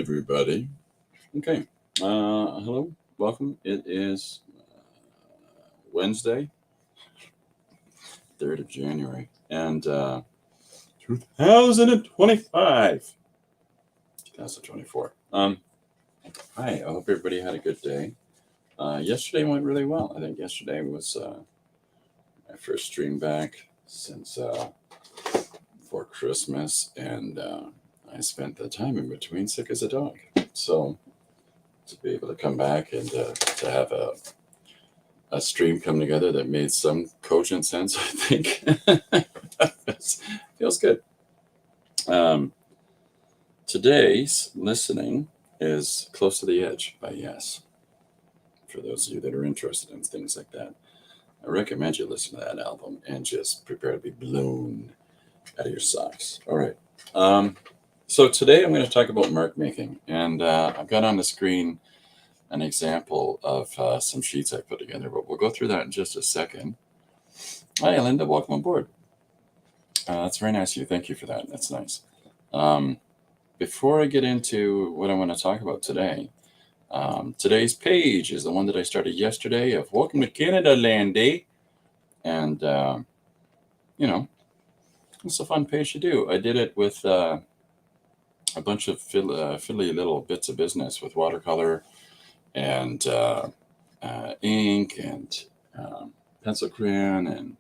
everybody. Okay. Hello. Welcome. It is Wednesday, 3rd of January, and 2025. 2024. Hi. I hope everybody had a good day. Yesterday went really well. I think yesterday was my first stream back since before Christmas, and I spent the time in between sick as a dog. So to be able to come back and to have a stream come together that made some cogent sense, I think feels good. Today's listening is Close to the Edge by Yes. For those of you that are interested in things like that, I recommend you listen to that album and just prepare to be blown out of your socks. All right. So today I'm going to talk about mark making, and I've got on the screen an example of some sheets I put together, but we'll go through that in just a second. Hi, Linda. Welcome aboard. That's very nice of you. Thank you for that. That's nice. Before I get into what I want to talk about today, today's page is the one that I started yesterday of Welcome to Canada Land Day. And, it's a fun page to do. I did it with a bunch of fiddly little bits of business with watercolor and ink and pencil crayon and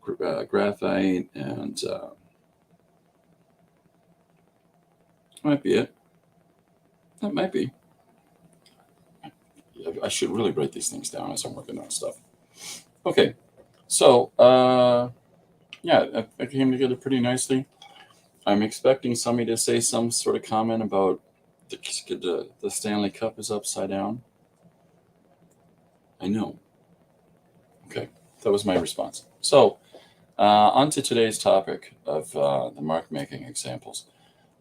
graphite, and might be it. That might be. I should really write these things down as I'm working on stuff. Okay, so yeah, it came together pretty nicely. I'm expecting somebody to say some sort of comment about the Stanley Cup is upside down. I know. Okay, that was my response. So, on to today's topic of the mark making examples.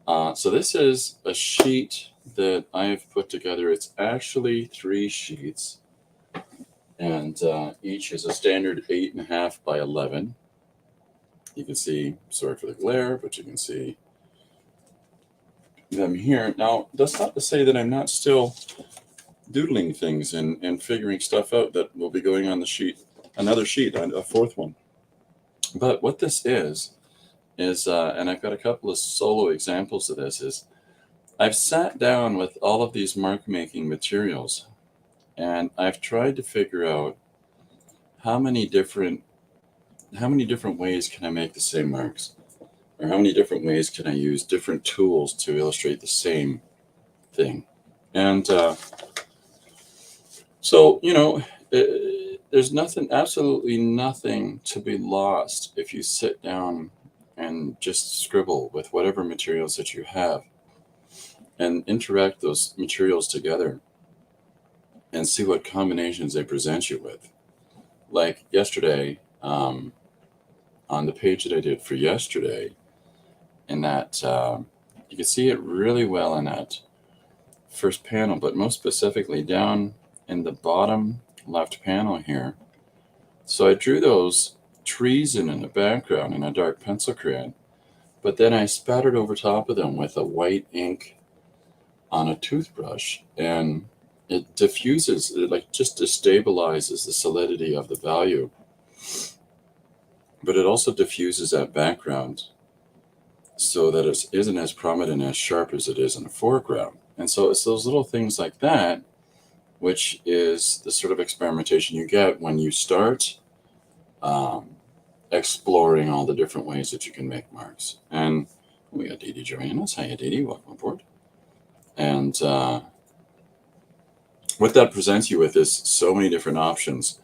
So this is a sheet that I have put together. It's actually 3 sheets, and each is a standard 8.5 by 11. You can see, sorry for the glare, but you can see them here. Now, that's not to say that I'm not still doodling things and figuring stuff out that will be going on the sheet, another sheet, a 4th one. But what this is, and I've got a couple of solo examples of this, is I've sat down with all of these mark making materials, and I've tried to figure out how many different ways can I make the same marks, or how many different ways can I use different tools to illustrate the same thing. And so, there's absolutely nothing to be lost if you sit down and just scribble with whatever materials that you have and interact those materials together and see what combinations they present you with. Like yesterday, on the page that I did for yesterday, in that you can see it really well in that first panel, but most specifically down in the bottom left panel here. So I drew those trees in the background in a dark pencil crayon, but then I spattered over top of them with a white ink on a toothbrush, and it diffuses, it just destabilizes the solidity of the value, but it also diffuses that background so that it isn't as prominent and as sharp as it is in the foreground. And so it's those little things like that, which is the sort of experimentation you get when you start exploring all the different ways that you can make marks. And we got Dee Dee joining us. Hiya, Dee Dee. Welcome aboard. And what that presents you with is so many different options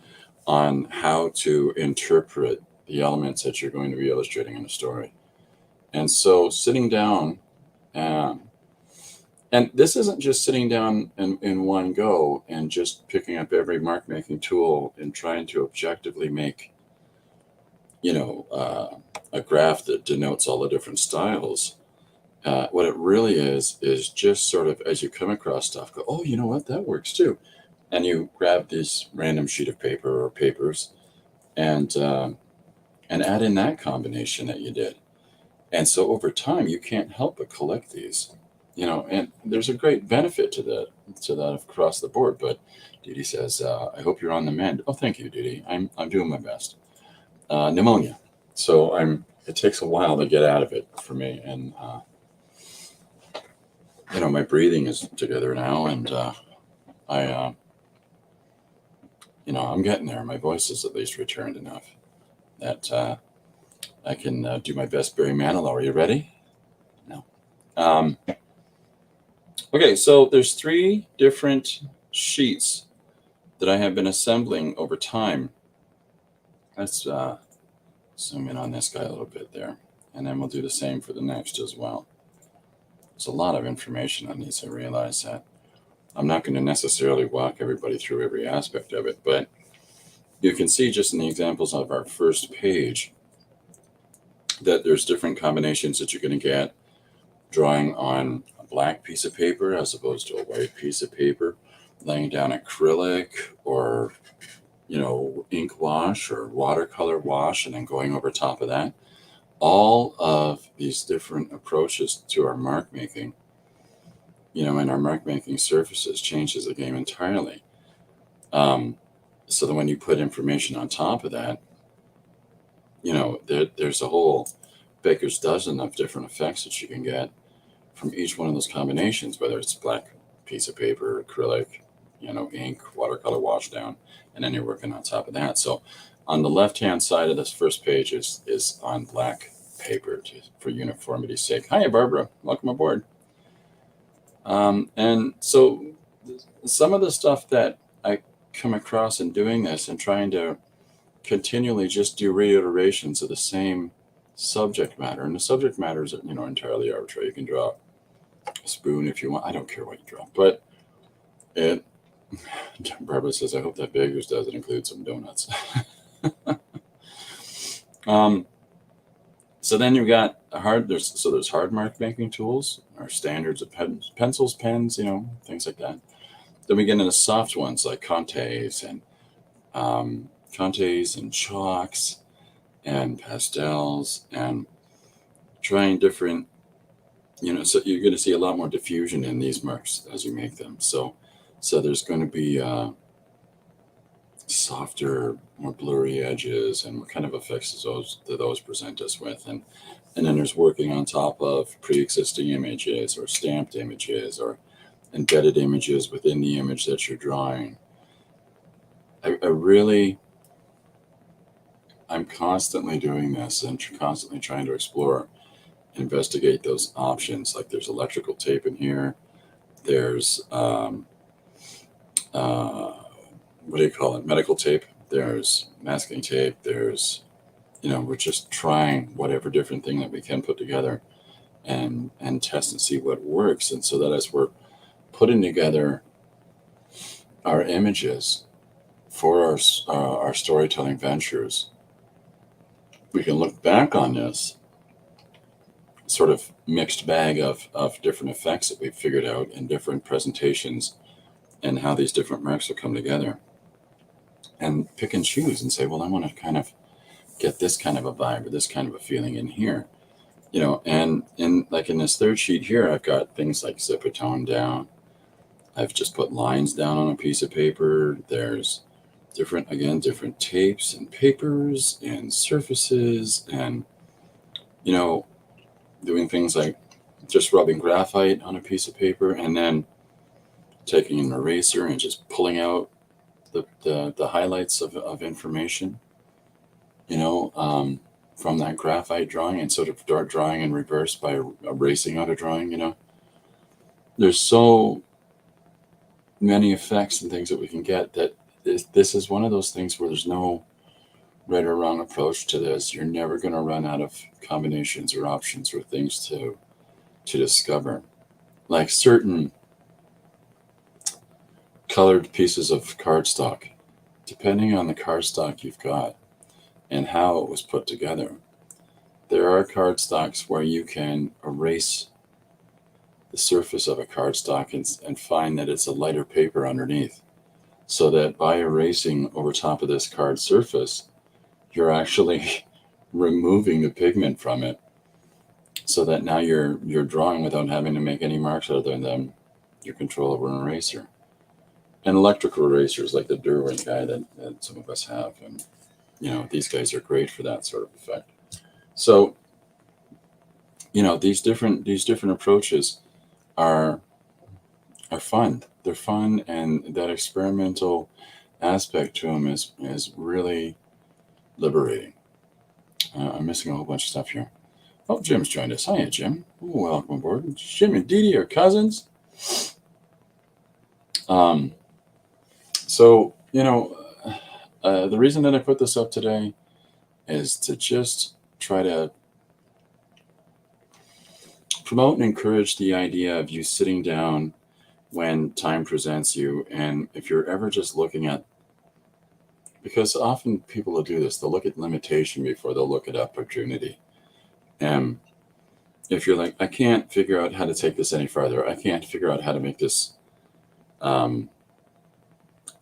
on how to interpret the elements that you're going to be illustrating in a story. And so sitting down, and this isn't just sitting down in one go and just picking up every mark making tool and trying to objectively make, a graph that denotes all the different styles. What it really is just sort of, as you come across stuff, go, oh, you know what, that works too. And you grab this random sheet of paper or papers and add in that combination that you did. And so over time, you can't help but collect these. and there's a great benefit to that across the board. But Didi says, I hope you're on the mend. Oh, thank you, Didi. I'm doing my best. Pneumonia. So it takes a while to get out of it for me. And, my breathing is together now, and I'm getting there. My voice is at least returned enough that I can do my best Barry Manilow. Are you ready? No. Okay, so there's 3 different sheets that I have been assembling over time. Let's zoom in on this guy a little bit there, and then we'll do the same for the next as well. There's a lot of information on these. I realize that I'm not going to necessarily walk everybody through every aspect of it, but you can see just in the examples of our first page that there's different combinations that you're going to get drawing on a black piece of paper as opposed to a white piece of paper, laying down acrylic or ink wash or watercolor wash, and then going over top of that. All of these different approaches to our mark making, and our mark making surfaces changes the game entirely. So that when you put information on top of that, there's a whole baker's dozen of different effects that you can get from each one of those combinations, whether it's black piece of paper, acrylic, ink, watercolor wash down, and then you're working on top of that. So on the left-hand side of this first page is on black paper for uniformity's sake. Hi, Barbara. Welcome aboard. And so some of the stuff that I come across in doing this and trying to continually just do reiterations of the same subject matter, and the subject matter is entirely arbitrary. You can draw a spoon if you want. I don't care what you draw, but Barbara says, I hope that Baker's doesn't include some donuts. So then you've got there's hard mark making tools, or standards of pencils, pens, things like that. Then we get into soft ones like Contes and chalks and pastels, and trying different, so you're going to see a lot more diffusion in these marks as you make them. So there's going to be softer, more blurry edges, and what kind of effects do those present us with, and then there's working on top of pre-existing images or stamped images or embedded images within the image that you're drawing. I'm constantly doing this and constantly trying to explore, investigate those options. Like there's electrical tape in here. There's what do you call it? Medical tape. There's masking tape. There's, we're just trying whatever different thing that we can put together and test and see what works. And so that as we're putting together our images for our storytelling ventures, we can look back on this sort of mixed bag of different effects that we've figured out in different presentations, and how these different marks will come together, and pick and choose and say, well, I want to kind of get this kind of a vibe or this kind of a feeling in here, and like in this third sheet here, I've got things like zip a tone down. I've just put lines down on a piece of paper. There's different tapes and papers and surfaces, and doing things like just rubbing graphite on a piece of paper and then taking an eraser and just pulling out the highlights of information, from that graphite drawing, and sort of start drawing in reverse by erasing out a drawing. There's so many effects and things that we can get that this is one of those things where there's no right or wrong approach to this. You're never going to run out of combinations or options or things to discover. Like certain colored pieces of cardstock, depending on the cardstock you've got and how it was put together, there are cardstocks where you can erase the surface of a cardstock and find that it's a lighter paper underneath, so that by erasing over top of this card surface, you're actually removing the pigment from it, so that now you're drawing without having to make any marks other than your control over an eraser. And electrical erasers like the Derwent guy that some of us have, and these guys are great for that sort of effect. So these different approaches are fun. They're fun, and that experimental aspect to them is really liberating. I'm missing a whole bunch of stuff here. Oh, Jim's joined us. Hiya, Jim. Ooh, welcome aboard. Jim and Dee Dee are cousins. So, the reason that I put this up today is to just try to promote and encourage the idea of you sitting down when time presents you. And if you're ever just looking at, because often people will do this, they'll look at limitation before they'll look at opportunity. And if you're like, I can't figure out how to take this any farther, I can't figure out how to make this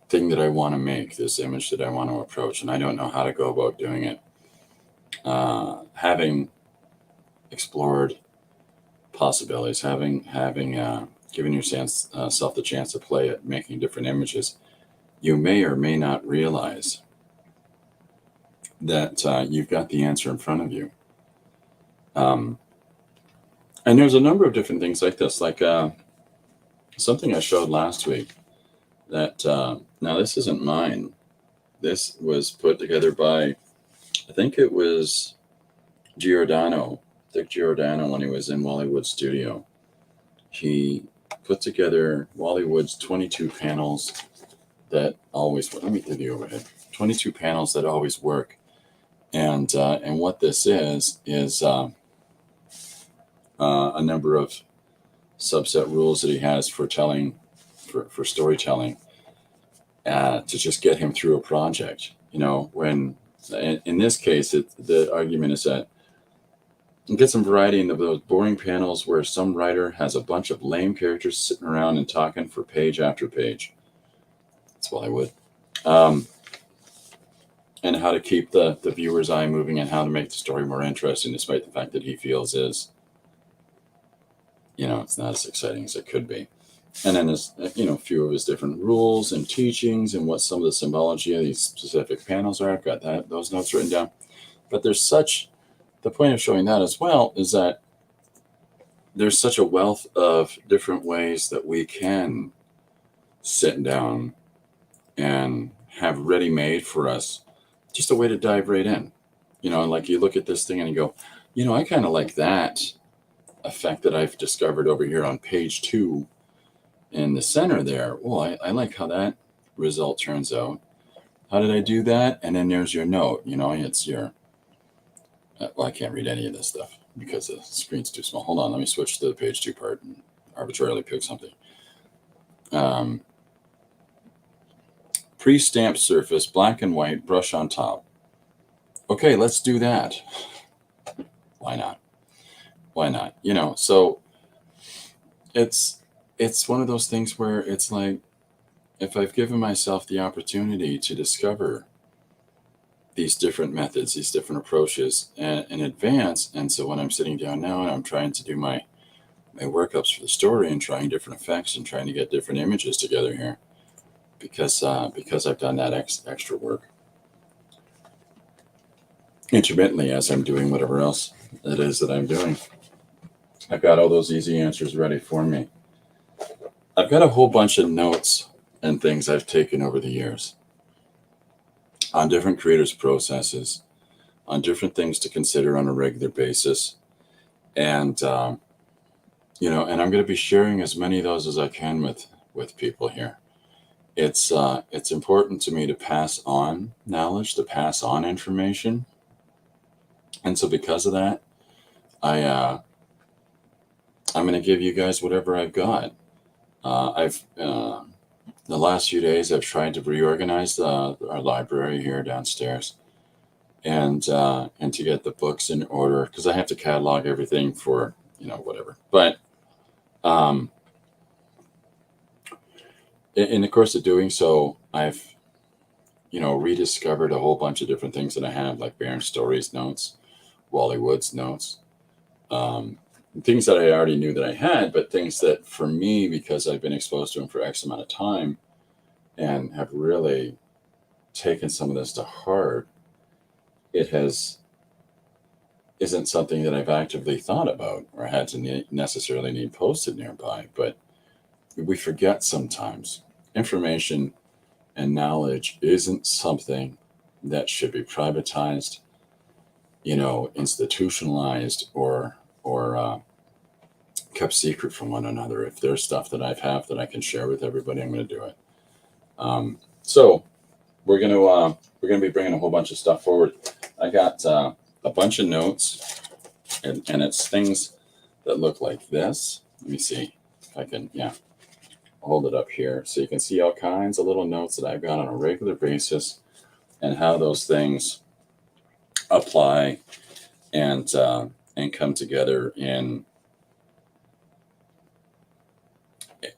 thing that I want to make, this image that I want to approach, and I don't know how to go about doing it. Having explored possibilities, having given yourself the chance to play at making different images, you may or may not realize that you've got the answer in front of you. And there's a number of different things like this, like something I showed last week that, now this isn't mine. This was put together by, I think it was Giordano, Dick Giordano, when he was in Wally Wood's studio. He put together Wally Wood's 22 panels that always, let me do the overhead, 22 panels that always work. And what this is a number of subset rules that he has for telling, for storytelling, to just get him through a project. When in this case, the argument is that you get some variety in those boring panels where some writer has a bunch of lame characters sitting around and talking for page after page. That's what I would. And how to keep the viewer's eye moving, and how to make the story more interesting, despite the fact that he feels it's not as exciting as it could be. And then there's, a few of his different rules and teachings, and what some of the symbology of these specific panels are. I've got those notes written down. But the point of showing that as well is that there's such a wealth of different ways that we can sit down and have ready-made for us just a way to dive right in. Like you look at this thing and you go, I kind of like that effect that I've discovered over here on page 2 in the center there. Well, I like how that result turns out. How did I do that? And then there's your note. It's your, I can't read any of this stuff because the screen's too small. Hold on, let me switch to the page 2 part and arbitrarily pick something. Pre-stamped surface, black and white, brush on top. Okay, let's do that. Why not? So it's one of those things where it's like, if I've given myself the opportunity to discover these different methods, these different approaches in advance, and so when I'm sitting down now and I'm trying to do my workups for the story and trying different effects and trying to get different images together here, because I've done that extra work intermittently as I'm doing whatever else it is that I'm doing. I've got all those easy answers ready for me. I've got a whole bunch of notes and things I've taken over the years on different creators' processes, on different things to consider on a regular basis. And, and I'm going to be sharing as many of those as I can with people here. It's important to me to pass on knowledge, to pass on information. And so because of that, I'm going to give you guys whatever I've got. The last few days, I've tried to reorganize our library here downstairs, and to get the books in order, because I have to catalog everything for whatever. But in the course of doing so, I've rediscovered a whole bunch of different things that I have, like Baron Stories notes, Wally Wood's notes, Um, things that I already knew that I had, but things that for me, because I've been exposed to them for X amount of time and have really taken some of this to heart, it has isn't something that I've actively thought about or had to necessarily need posted nearby. But we forget sometimes information and knowledge isn't something that should be privatized, institutionalized or kept secret from one another. If there's stuff that I've have that I can share with everybody, I'm going to do it. So we're gonna be bringing a whole bunch of stuff forward. I got a bunch of notes, and it's things that look like this. Let me see if I can, hold it up here so you can see all kinds of little notes that I've got on a regular basis and how those things apply and come together in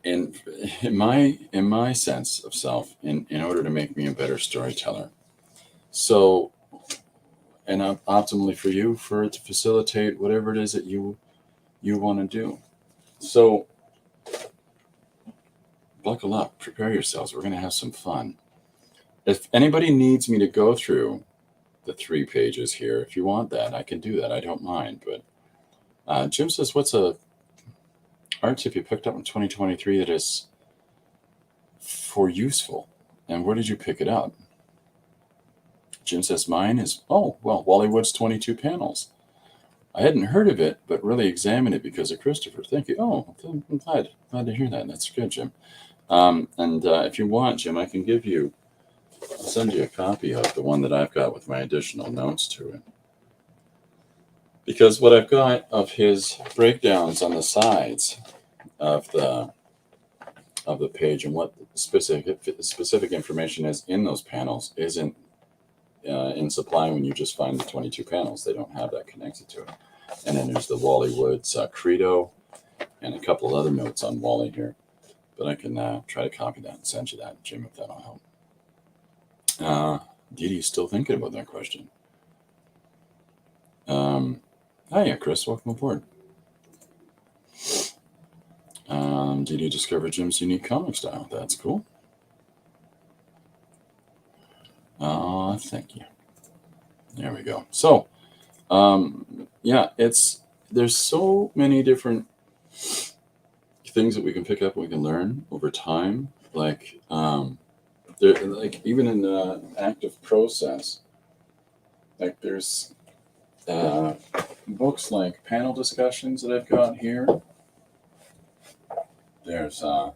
in my sense of self in order to make me a better storyteller. So, and optimally for you, for it to facilitate whatever it is that you want to do. So buckle up, prepare yourselves. We're going to have some fun. If anybody needs me to go through the 3 pages here, if you want that, I can do that. I don't mind. But Jim says, what's a art tip you picked up in 2023 that is for useful? And where did you pick it up? Jim says, mine is, Wally Wood's 22 panels. I hadn't heard of it, but really examined it because of Christopher. Thank you. Oh, I'm glad to hear that. That's good, Jim. And if you want, Jim, I'll send you a copy of the one that I've got with my additional notes to it. Because what I've got of his breakdowns on the sides of the page and what specific information is in those panels isn't in supply when you just find the 22 panels. They don't have that connected to it. And then there's the Wally Woods Credo and a couple of other notes on Wally here. But I can try to copy that and send you that, Jim, if that'll help. Dee Dee's still thinking about that question. Hiya, Chris. Welcome aboard. Dee Dee discovered Jim's unique comic style. That's cool. Thank you. There we go. So, there's so many different things that we can pick up and we can learn over time. Like even in the active process, like there's books like panel discussions that I've got here. There's some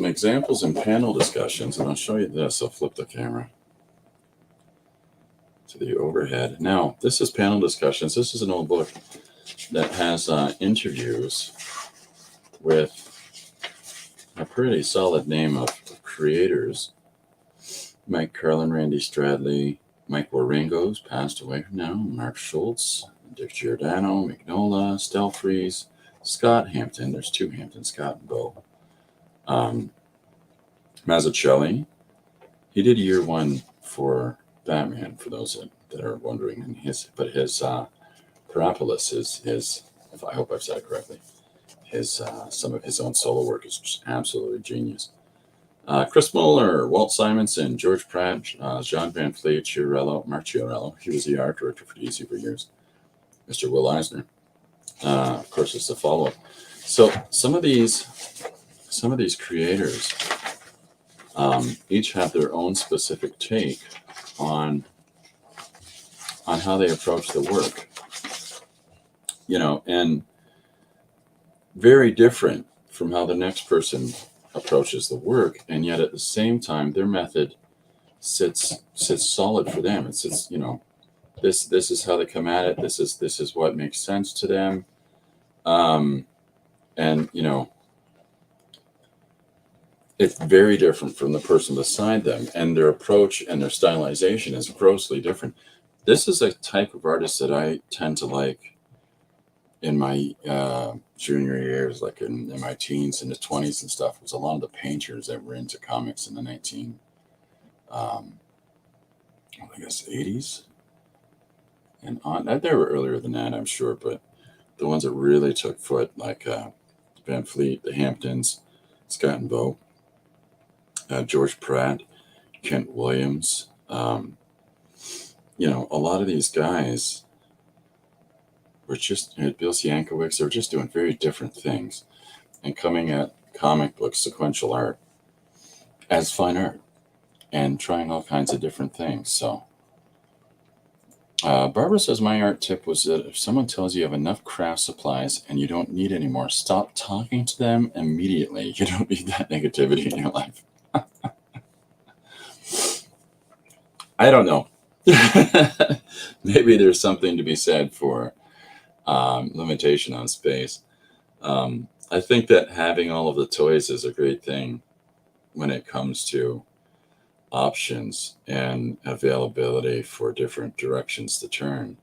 examples in panel discussions, and I'll show you this. I'll flip the camera to the overhead. Now, this is panel discussions. This is an old book that has interviews with a pretty solid name of creators. Mike Carlin, Randy Stradley, Mike Waringo's passed away now, Mark Schultz, Dick Giordano, Mignola, Stelfreeze, Scott Hampton. There's 2 Hamptons, Scott and Bo. Mazzucchelli. He did year 1 for Batman, for those that are wondering. And his Parapolis is his, if I hope I've said it correctly, his some of his own solo work is just absolutely genius. Chris Muller, Walt Simonson, George Pratt, Jean Van Fleet, Mark Chiarello. He was the art director for DC for years. Mr. Will Eisner. Of course, it's the follow-up. So some of these creators each have their own specific take on how they approach the work. And very different from how the next person approaches the work, and yet at the same time their method sits solid for them. This is how they come at it. This is what makes sense to them. And it's very different from the person beside them, and their approach and their stylization is grossly different. This is a type of artist that I tend to like in my junior years, like in my teens and the 20s and stuff. It was a lot of the painters that were into comics in the 80s. and on. They were earlier than that, I'm sure, but the ones that really took foot, like Van Fleet, the Hamptons, Scott and Bo, George Pratt, Kent Williams. A lot of these guys were just, Bill Sienkiewicz, they were just doing very different things and coming at comic book sequential art as fine art and trying all kinds of different things. So, Barbara says my art tip was that if someone tells you have enough craft supplies and you don't need any more, stop talking to them immediately. You don't need that negativity in your life. I don't know. Maybe there's something to be said for limitation on space. I think that having all of the toys is a great thing when it comes to options and availability for different directions to turn.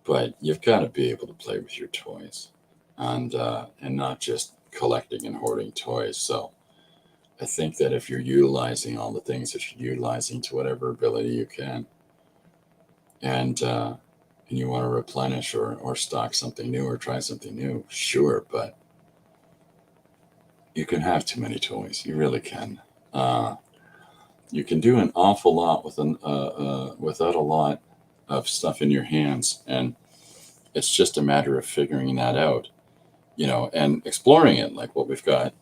But you've got to be able to play with your toys, and not just collecting and hoarding toys. So I think that if you're utilizing all the things that you're utilizing to whatever ability you can, and you want to replenish or stock something new or try something new, sure, but you can have too many toys. You really can. You can do an awful lot without a lot of stuff in your hands, and it's just a matter of figuring that out, and exploring it, like what we've got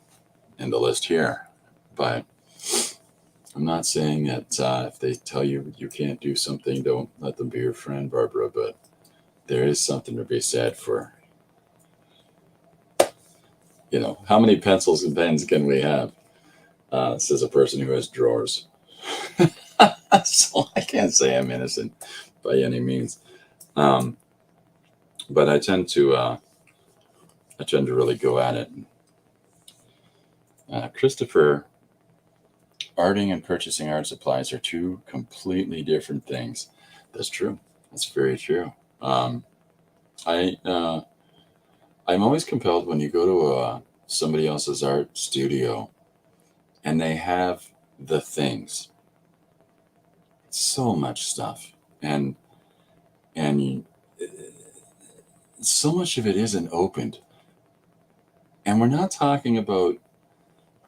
in the list here. But I'm not saying that if they tell you you can't do something, don't let them be your friend, Barbara. But there is something to be said for, how many pencils and pens can we have? Says a person who has drawers. So I can't say I'm innocent by any means, um, but I tend to really go at it. Christopher, arting and purchasing art supplies are two completely different things. That's true. That's very true. Um, I I'm always compelled when you go to somebody else's art studio and they have the things, so much stuff, and so much of it isn't opened. And we're not talking about,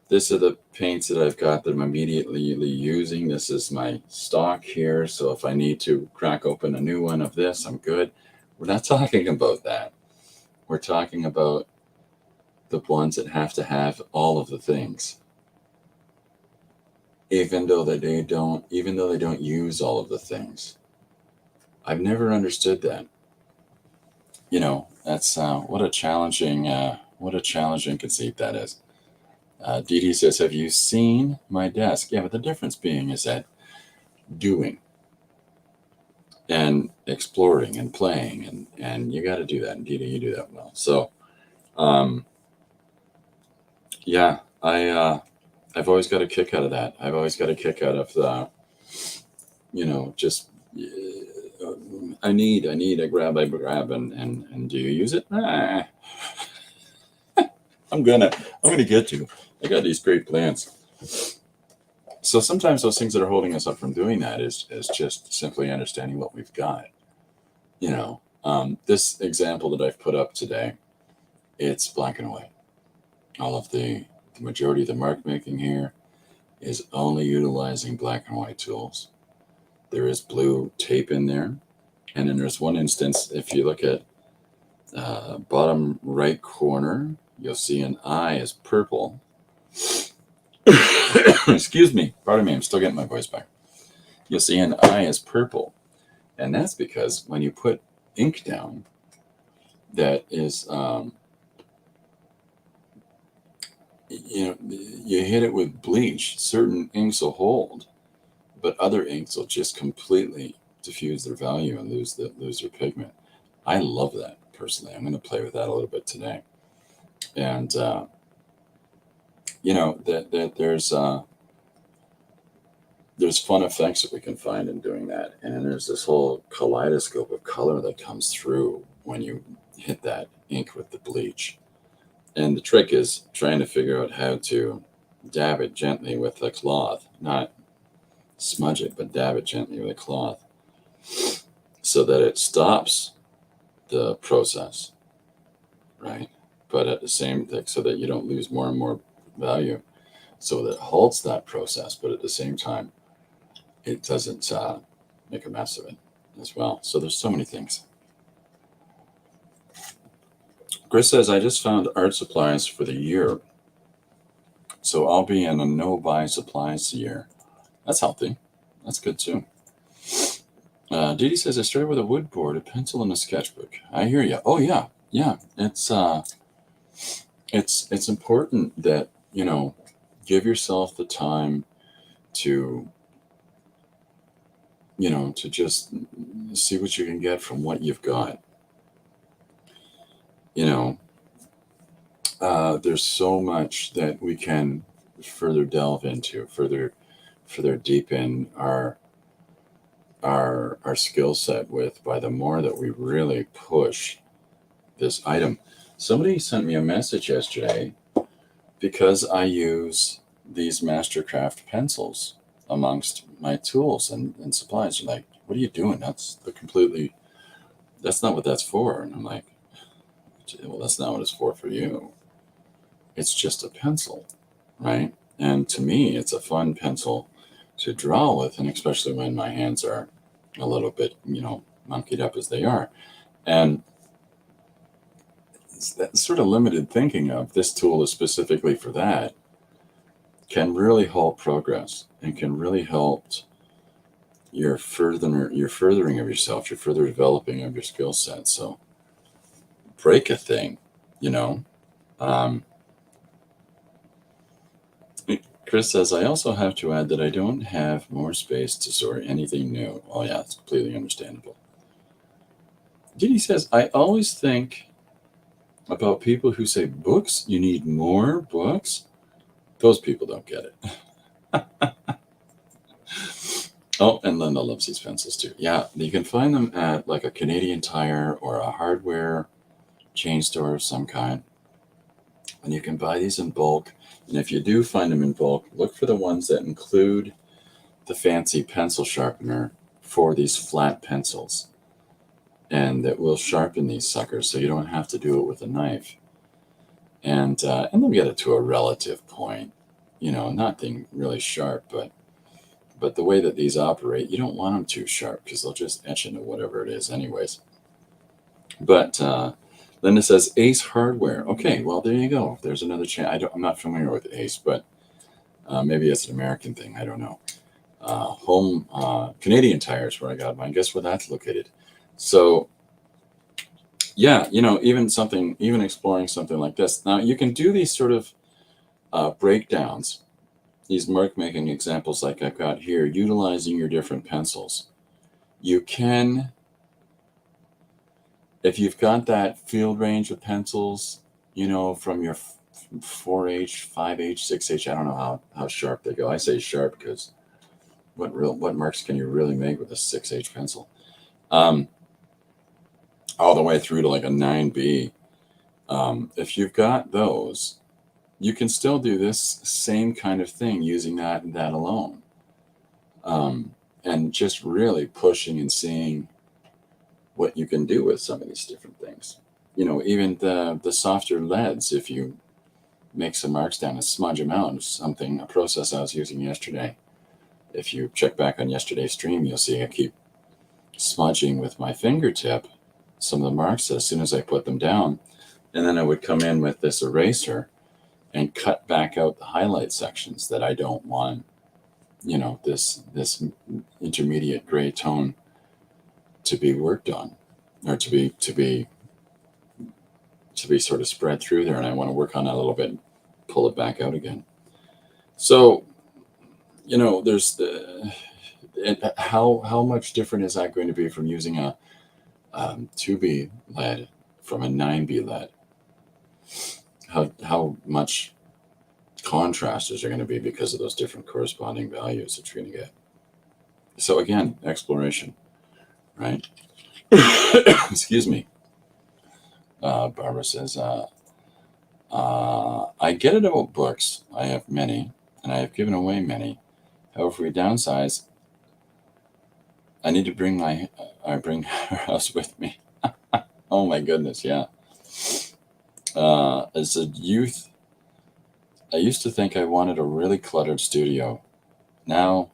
this are the paints that I've got that I'm immediately using. This is my stock here. So if I need to crack open a new one of this, I'm good. We're not talking about that. We're talking about the ones that have to have all of the things, even though they don't use all of the things. I've never understood that. That's what a challenging conceit that is. Dee Dee says, "Have you seen my desk?" Yeah, but the difference being is that doing and exploring and playing, and you got to do that. And Dee Dee, you do that well. So, um, yeah, I've always got a kick out of that. I've always got a kick out of the, just I grab, and do you use it? I'm gonna get you. I got these great plants. So sometimes those things that are holding us up from doing that is just simply understanding what we've got. This example that I've put up today, it's black and white. All of the majority of the mark making here is only utilizing black and white tools. There is blue tape in there, and then there's one instance, if you look at bottom right corner, you'll see an eye is purple. Excuse me, pardon me, I'm still getting my voice back. You'll see an eye is purple, and that's because when you put ink down, that is, you hit it with bleach. Certain inks will hold, but other inks will just completely diffuse their value and lose their pigment. I love that personally. I'm going to play with that a little bit today, and that there's fun effects that we can find in doing that, and then there's this whole kaleidoscope of color that comes through when you hit that ink with the bleach. And the trick is trying to figure out how to dab it gently with a cloth, not smudge it, but dab it gently with a cloth, so that it stops the process, right? But at the same thing, so that you don't lose more and more value, so that it halts that process, but at the same time, it doesn't make a mess of it as well. So there's so many things. Chris says, I just found art supplies for the year, so I'll be in a no-buy supplies year. That's healthy. That's good too. Didi says, I started with a wood board, a pencil, and a sketchbook. I hear you. Oh yeah, yeah. It's important that give yourself the time to to just see what you can get from what you've got. You know, there's so much that we can further delve into, further deepen our skill set with by the more that we really push this item. Somebody sent me a message yesterday because I use these Mastercraft pencils amongst my tools and supplies. They're like, what are you doing? That's not what that's for. And I'm like, well, that's not what it's for you. It's just a pencil, right? And to me, it's a fun pencil to draw with, and especially when my hands are a little bit, monkeyed up as they are. And that sort of limited thinking of this tool is specifically for that can really help progress and can really help your furthering of yourself, your further developing of your skill set. So break a thing, you know. Um, Chris says, I also have to add that I don't have more space to store anything new. Oh yeah, it's completely understandable. Didi says, I always think about people who say books, you need more books. Those people don't get it. Oh, and Linda loves these pencils too. Yeah, you can find them at like a Canadian Tire or a hardware chain store of some kind. And you can buy these in bulk. And if you do find them in bulk, look for the ones that include the fancy pencil sharpener for these flat pencils. And that will sharpen these suckers so you don't have to do it with a knife. And then get it to a relative point. Nothing really sharp, but the way that these operate, you don't want them too sharp because they'll just etch into whatever it is anyways. But Linda says Ace Hardware. Okay, well, there you go. There's another channel. I'm not familiar with Ace, but maybe it's an American thing. I don't know. Home Canadian Tires where I got mine. Guess where that's located? So yeah, even exploring something like this. Now you can do these sort of breakdowns, these Markmaking examples like I've got here, utilizing your different pencils. You can, if you've got that field range of pencils, from your 4H, 5H, 6H, I don't know how sharp they go. I say sharp because what marks can you really make with a 6H pencil? All the way through to like a 9B. If you've got those, you can still do this same kind of thing using that alone. And just really pushing and seeing what you can do with some of these different things. Even the softer leads, if you make some marks down and smudge them out, a process I was using yesterday. If you check back on yesterday's stream, you'll see I keep smudging with my fingertip some of the marks as soon as I put them down. And then I would come in with this eraser and cut back out the highlight sections that I don't want, this intermediate gray tone to be worked on, or to be sort of spread through there, and I want to work on that a little bit and pull it back out again. So, there's how much different is that going to be from using a 2B lead from a 9B lead? How much contrast is there going to be because of those different corresponding values that you're going to get? So again, exploration, right? Excuse me. Barbara says, I get it about books. I have many, and I have given away many. However, if we downsize, I need to bring her house with me. Oh my goodness, yeah. As a youth, I used to think I wanted a really cluttered studio. Now,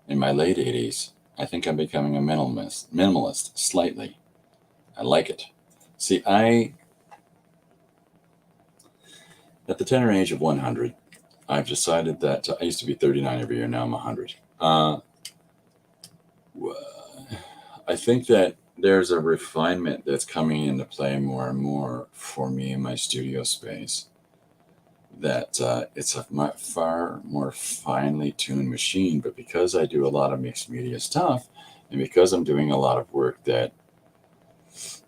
in my late 80s, I think I'm becoming a minimalist slightly. I like it. See, at the tender age of 100, I've decided that I used to be 39 every year. Now I'm 100. I think that there's a refinement that's coming into play more and more for me in my studio space. That it's a far more finely tuned machine, but because I do a lot of mixed media stuff, and because I'm doing a lot of work that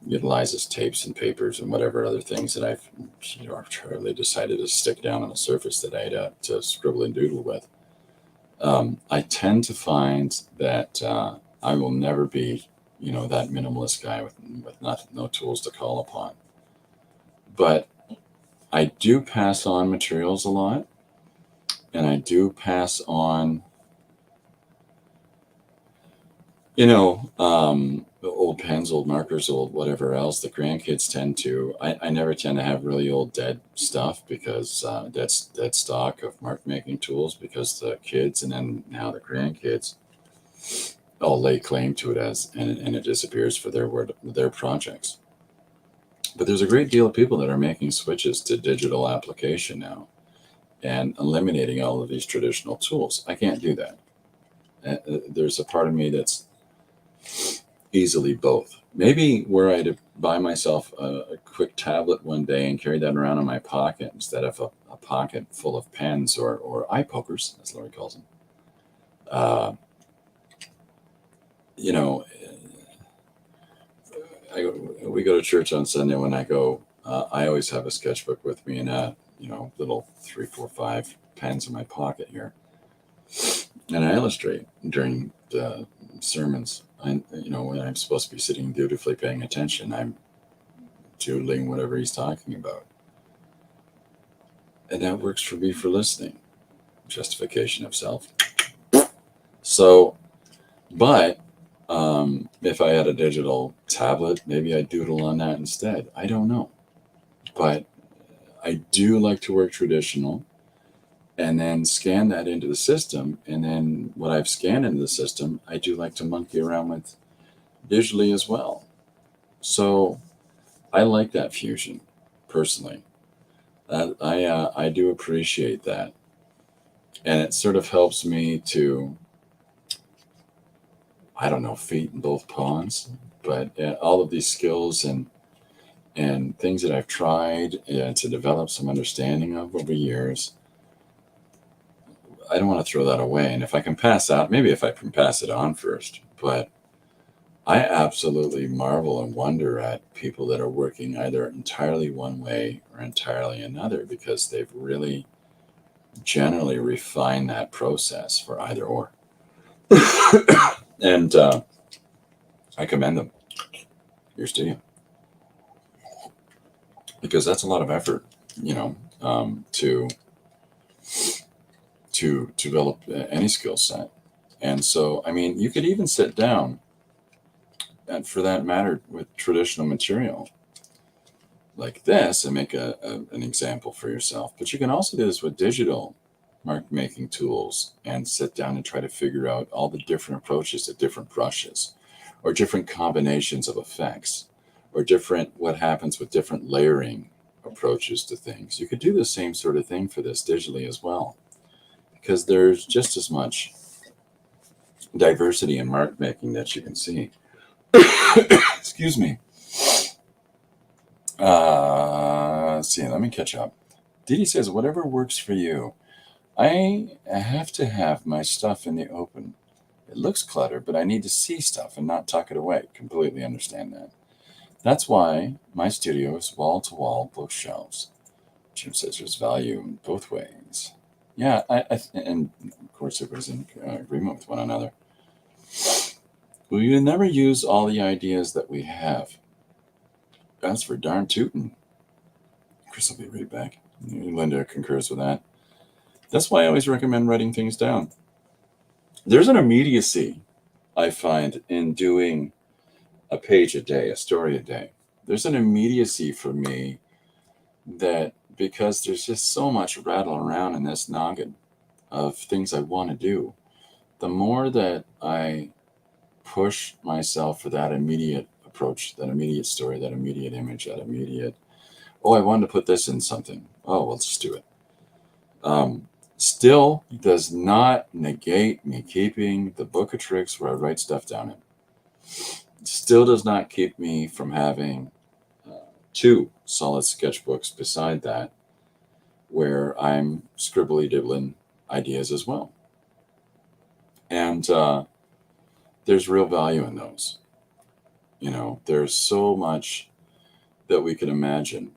utilizes tapes and papers and whatever other things that I've arbitrarily decided to stick down on a surface that I'd to scribble and doodle with, I tend to find that I will never be, that minimalist guy with no tools to call upon. But I do pass on materials a lot, and I do pass on, old pens, old markers, old whatever else. The grandkids tend to. I never tend to have really old dead stuff because that's dead stock of mark making tools because the kids and then now the grandkids all lay claim to it and it disappears for their projects. But there's a great deal of people that are making switches to digital application now and eliminating all of these traditional tools. I can't do that. There's a part of me that's easily both. Maybe were I to buy myself a quick tablet one day and carry that around in my pocket instead of a pocket full of pens or eye pokers, as Laurie calls them. Uh, you know, we go to church on Sunday. When I go, I always have a sketchbook with me and little 3, 4, 5 pens in my pocket here, and I illustrate during the sermons. When I'm supposed to be sitting dutifully paying attention, I'm doodling whatever he's talking about, and that works for me for listening. Justification of self. So, but if I had a digital tablet, maybe I'd doodle on that instead. I don't know. But I do like to work traditional and then scan that into the system. And then what I've scanned into the system, I do like to monkey around with digitally as well. So I like that fusion personally. I do appreciate that. And it sort of helps me to, I don't know, feet in both ponds. But all of these skills and things that I've tried to develop some understanding of over years, I don't want to throw that away. And if I can pass out, maybe if I can pass it on first, but I absolutely marvel and wonder at people that are working either entirely one way or entirely another because they've really generally refined that process for either or. And I commend them. Here's to you. Because that's a lot of effort, to develop any skill set. And so, I mean, you could even sit down, and for that matter, with traditional material like this and make an example for yourself. But you can also do this with digital mark making tools and sit down and try to figure out all the different approaches to different brushes or different combinations of effects or different what happens with different layering approaches to things. You could do the same sort of thing for this digitally as well because there's just as much diversity in mark making that you can see. Excuse me. Let's see. Let me catch up. Didi says, whatever works for you. I have to have my stuff in the open. It looks cluttered, but I need to see stuff and not tuck it away. Completely understand that. That's why my studio is wall-to-wall bookshelves. Jim says there's value in both ways. Yeah, and of course it was in agreement with one another. We will never use all the ideas that we have. That's for darn tootin'. Chris will be right back. Linda concurs with that. That's why I always recommend writing things down. There's an immediacy I find in doing a page a day, a story a day, there's an immediacy for me that because there's just so much rattle around in this noggin of things I want to do, the more that I push myself for that immediate approach, that immediate story, that immediate image, that immediate, oh, I wanted to put this in something. Oh, well, let's just do it. Um, Still does not negate me keeping the book of tricks where I write stuff down in. Still does not keep me from having two solid sketchbooks beside that where I'm scribbly dibbling ideas as well. And there's real value in those. You know, there's so much that we can imagine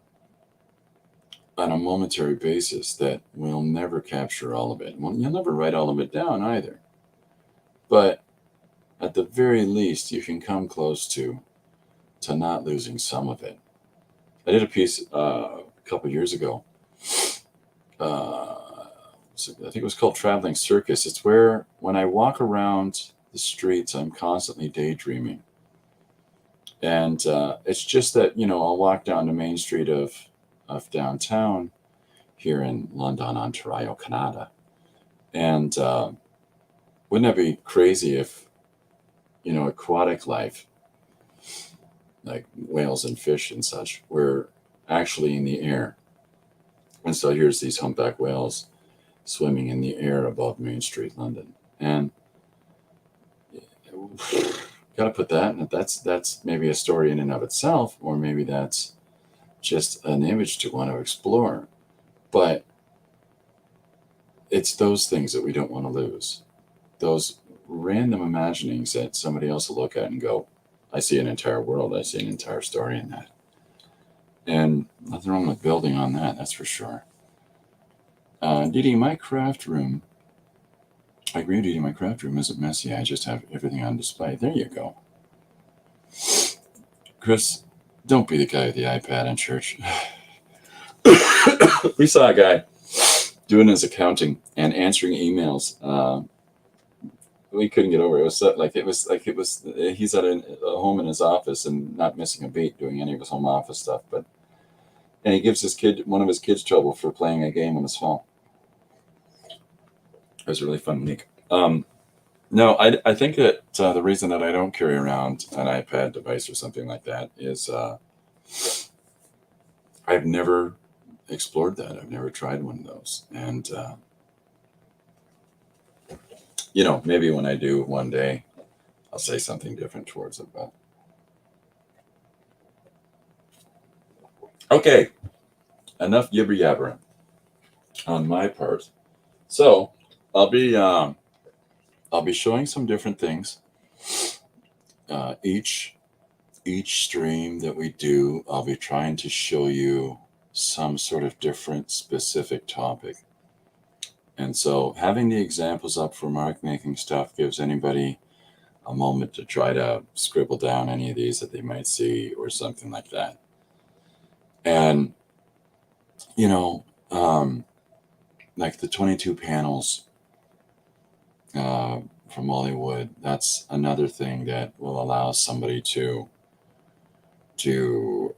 on a momentary basis that we'll never capture all of it. Well, you'll never write all of it down either. But at the very least, you can come close to not losing some of it. I did a piece a couple years ago. I think it was called Traveling Circus. It's where when I walk around the streets, I'm constantly daydreaming. And it's just that, you know, I'll walk down the main street of downtown here in London, Ontario, Canada. And wouldn't that be crazy if, you know, aquatic life, like whales and fish and such, were actually in the air? And so here's these humpback whales swimming in the air above Main Street, London. And got to put that, and that's maybe a story in and of itself, or maybe that's just an image to want to explore. But it's those things that we don't want to lose. Those random imaginings that somebody else will look at and go, I see an entire world, I see an entire story in that. And nothing wrong with building on that, that's for sure. Didi, my craft room, I agree, Didi, my craft room isn't messy. I just have everything on display. There you go. Chris, don't be the guy with the iPad in church. We saw a guy doing his accounting and answering emails. We couldn't get over it. It was he's at a home in his office and not missing a beat doing any of his home office stuff. And he gives one of his kids trouble for playing a game on his phone. It was really fun, Nick. No, I think that the reason that I don't carry around an iPad device or something like that is I've never explored that. I've never tried one of those. And, you know, maybe when I do one day, I'll say something different towards it. But okay, enough yibber yabbering on my part. So I'll be showing some different things. Each stream that we do, I'll be trying to show you some sort of different specific topic. And so having the examples up for Markmaking stuff gives anybody a moment to try to scribble down any of these that they might see or something like that. And, you know, like the 22 panels from Hollywood, that's another thing that will allow somebody to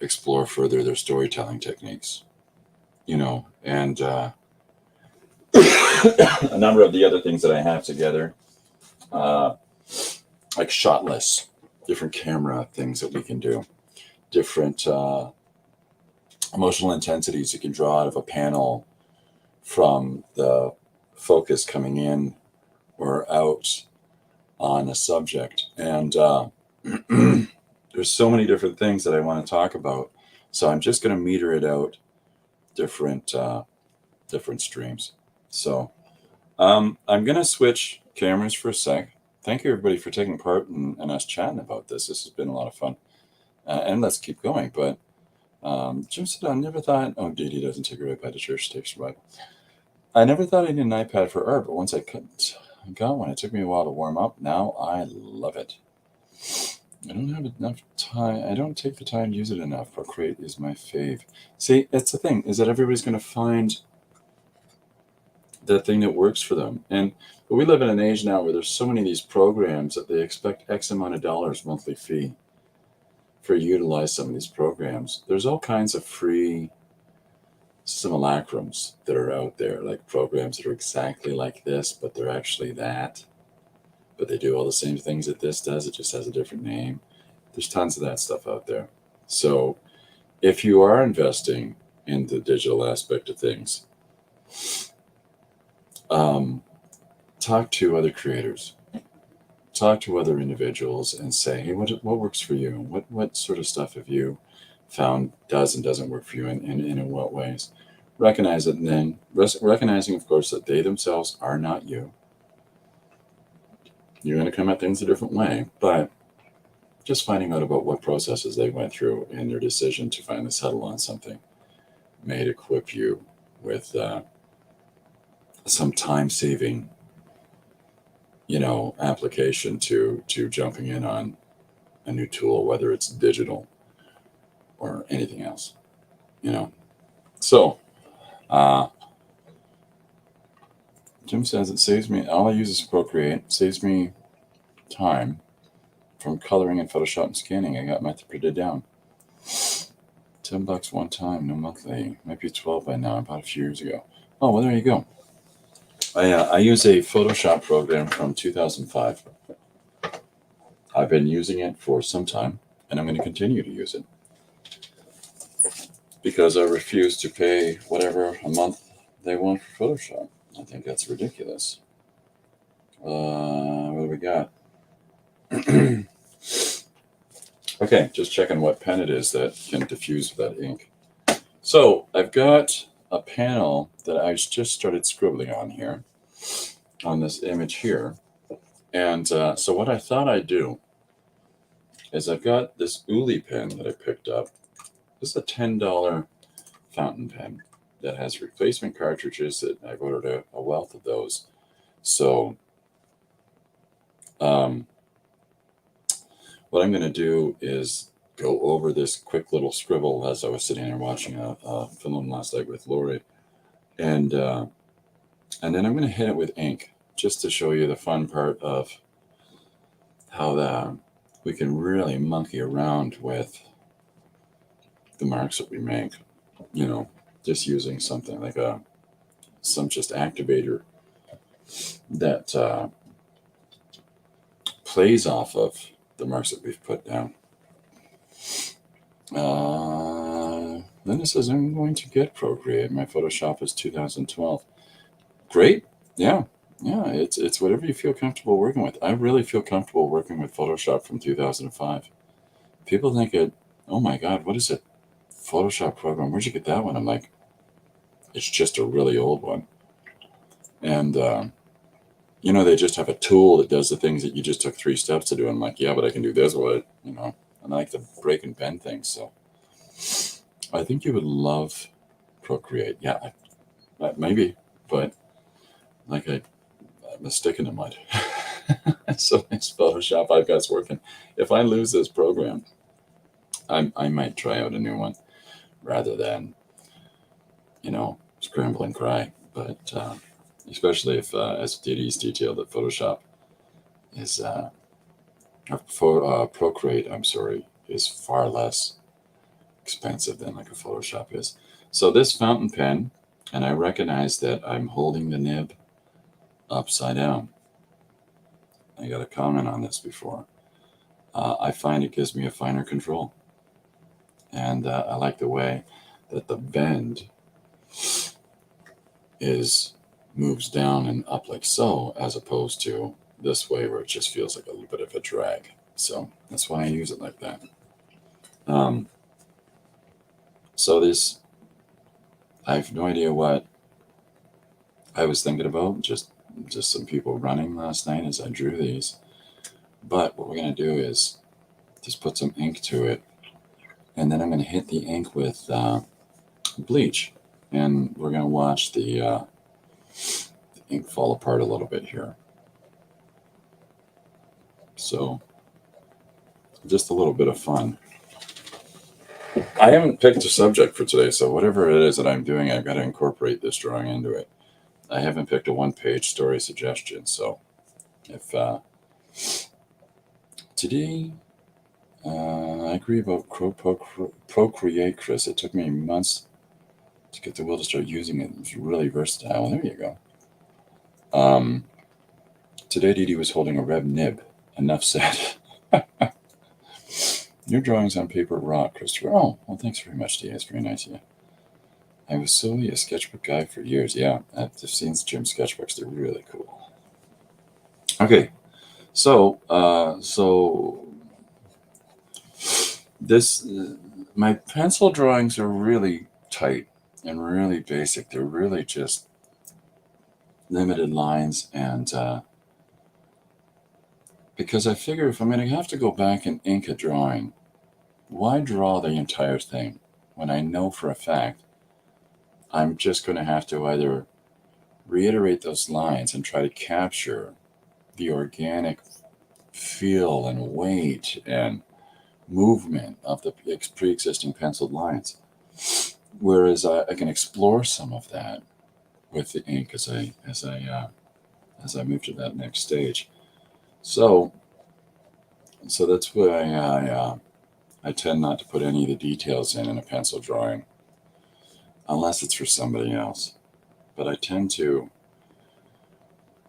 explore further their storytelling techniques, you know, and a number of the other things that I have together, like shot lists, different camera things that we can do, different emotional intensities you can draw out of a panel from the focus coming in or out on a subject. And there's so many different things that I want to talk about. So I'm just going to meter it out different streams. So I'm going to switch cameras for a sec. Thank you, everybody, for taking part and us chatting about this. This has been a lot of fun. And let's keep going. But Jim said, I never thought, oh, Didi doesn't take her iPad to church, takes her Bible. I never thought I needed an iPad for art, but once I got one, it took me a while to warm up. Now I love it. I don't have enough time. I don't take the time to use it enough. Procreate is my fave. See, that's the thing, is that everybody's going to find that thing that works for them. But we live in an age now where there's so many of these programs that they expect X amount of dollars monthly fee for you to utilize some of these programs. There's all kinds of free simulacrums that are out there, like programs that are exactly like this, but they're actually that. But they do all the same things that this does, it just has a different name. There's tons of that stuff out there. So if you are investing in the digital aspect of things, talk to other creators, talk to other individuals, and say, hey, what works for you? What sort of stuff have you found does and doesn't work for you, and in what ways? Recognize it, and then recognizing, of course, that they themselves are not you. You're going to come at things a different way, but just finding out about what processes they went through in their decision to finally settle on something may equip you with some time-saving, application to jumping in on a new tool, whether it's digital or anything else. So Jim says it saves me. All I use is Procreate. Saves me time from coloring in Photoshop and scanning. I got my printed down. $10 one time, no monthly. Might be 12 by now. I bought a few years ago. Oh, well, there you go. I use a Photoshop program from 2005. I've been using it for some time, and I'm going to continue to use it because I refuse to pay whatever a month they want for Photoshop. I think that's ridiculous. What do we got? Okay, just checking what pen it is that can diffuse that ink. So I've got a panel that I just started scribbling on here, on this image here. And so what I thought I'd do is I've got this Uli pen that I picked up. This is a $10 fountain pen that has replacement cartridges that I've ordered a wealth of those. So what I'm going to do is go over this quick little scribble as I was sitting there watching a film last night with Lori. And then I'm going to hit it with ink just to show you the fun part of how we can really monkey around with the marks that we make, just using something like some just activator that plays off of the marks that we've put down. Linda says, I'm going to get Procreate. My Photoshop is 2012. Great. Yeah. It's whatever you feel comfortable working with. I really feel comfortable working with Photoshop from 2005. People think oh my God, what is it? Photoshop program. Where'd you get that one? I'm like, it's just a really old one. And, they just have a tool that does the things that you just took 3 steps to do. I'm like, yeah, but I can do this with it, and I like to break and bend things. So I think you would love Procreate. Yeah, maybe, but like I'm a stick in the mud. So it's Photoshop I've got working. If I lose this program, I might try out a new one rather than, scramble and cry. But especially if, as Dee Dee's detailed, that Photoshop is, Procreate, is far less expensive than like a Photoshop is. So this fountain pen, and I recognize that I'm holding the nib upside down. I got a comment on this before. I find it gives me a finer control. And I like the way that the bend moves down and up like so, as opposed to this way where it just feels like a little bit of a drag. So that's why I use it like that. So this, I have no idea what I was thinking about, just some people running last night as I drew these. But what we're going to do is just put some ink to it, and then I'm going to hit the ink with bleach, and we're going to watch the ink fall apart a little bit here. So just a little bit of fun. I haven't picked a subject for today, so whatever it is that I'm doing, I've got to incorporate this drawing into it. I haven't picked a one-page story suggestion. So if today, I agree about Procreate, Chris. It took me months to get the will to start using it. It's really versatile. There you go. Today, Dee Dee was holding a red nib. Enough said. Your drawings on paper rock, Christopher. Oh, well, thanks very much, Dee. That's very nice of you. I was solely a sketchbook guy for years. Yeah, I've seen Jim's sketchbooks. They're really cool. Okay, so this my pencil drawings are really tight and really basic. They're really just limited lines, and because I figure if I'm going to have to go back and ink a drawing, why draw the entire thing when I know for a fact I'm just going to have to either reiterate those lines and try to capture the organic feel and weight and movement of the pre-existing penciled lines, whereas I can explore some of that with the ink as I move to that next stage. So that's why I tend not to put any of the details in a pencil drawing unless it's for somebody else. But I tend to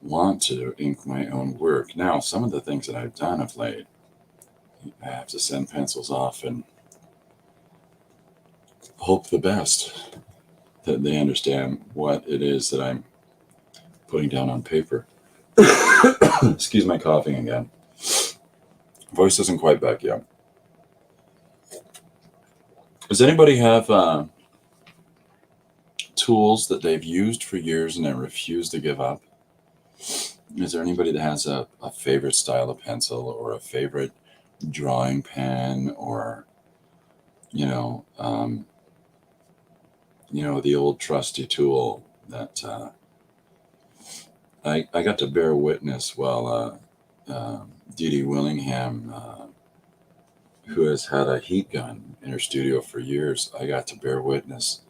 want to ink my own work. Now, some of the things that I've done of late, I have to send pencils off and hope the best that they understand what it is that I'm putting down on paper. Excuse my coughing again. Voice isn't quite back yet. Does anybody have tools that they've used for years and they refuse to give up? Is there anybody that has a favorite style of pencil or a favorite drawing pen, or the old trusty tool that I got to bear witness while Dee Dee Willingham, who has had a heat gun in her studio for years, I got to bear witness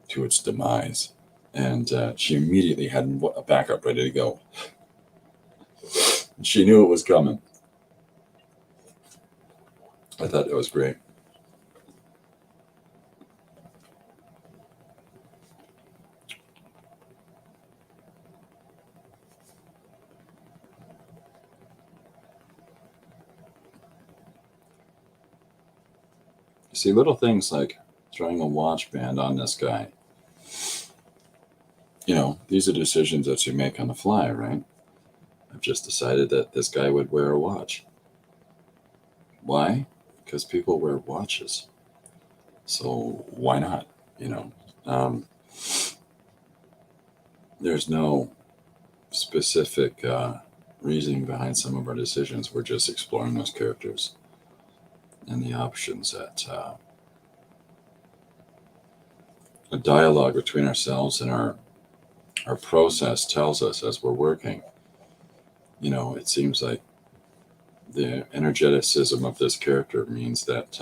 to its demise. And she immediately had a backup ready to go. She knew it was coming. I thought it was great. See, little things like throwing a watch band on this guy. These are decisions that you make on the fly, right? I've just decided that this guy would wear a watch. Why? Because people wear watches. So why not? There's no specific reasoning behind some of our decisions. We're just exploring those characters and the options that a dialogue between ourselves and our process tells us as we're working. It seems like the energeticism of this character means that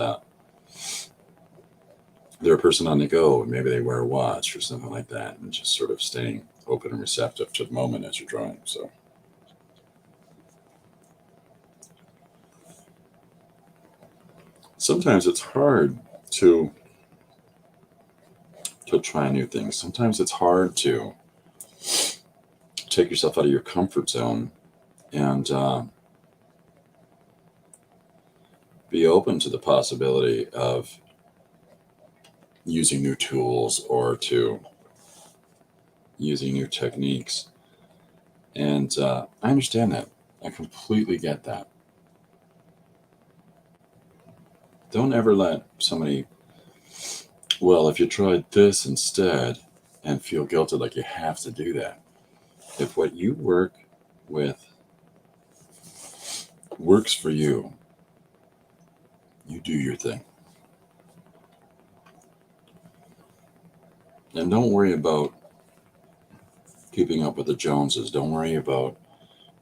they're a person on the go, and maybe they wear a watch or something like that, and just sort of staying open and receptive to the moment as you're drawing. So sometimes it's hard to try new things. Sometimes it's hard to take yourself out of your comfort zone and be open to the possibility of using new tools or to using new techniques. And I understand that. I completely get that. Don't ever let somebody, well, if you tried this instead, and feel guilty like you have to do that. If what you work with works for you, you do your thing. And don't worry about keeping up with the Joneses. Don't worry about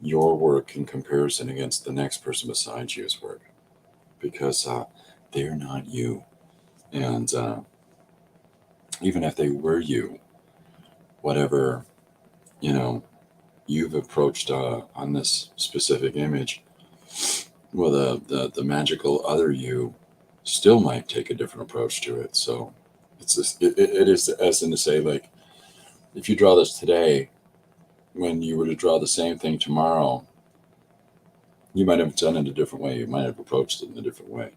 your work in comparison against the next person beside you's work, because they're not you. And even if they were you, whatever you know, you've approached on this specific image, well, the magical other you still might take a different approach to it. So it's this, it is as in to say, like, if you draw this today, when you were to draw the same thing tomorrow, you might have done it a different way. You might have approached it in a different way.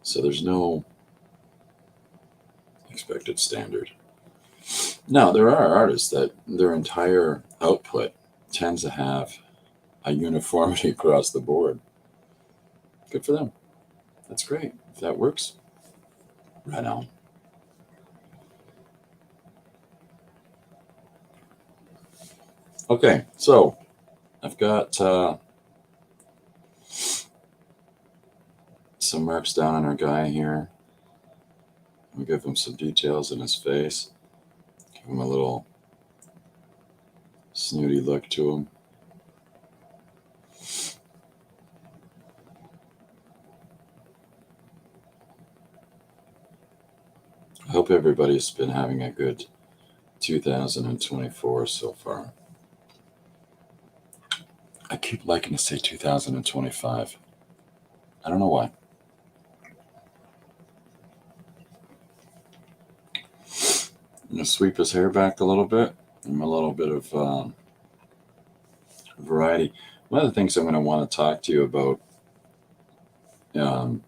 So there's no expected standard. Now, there are artists that their entire output tends to have a uniformity across the board. Good for them. That's great. If that works, right on. Okay, so I've got some marks down on our guy here. We'll give him some details in his face. Give him a little snooty look to him. I hope everybody's been having a good 2024 so far. I keep liking to say 2025. I don't know why. I'm going to sweep his hair back a little bit. Give him a little bit of variety. One of the things I'm going to want to talk to you about in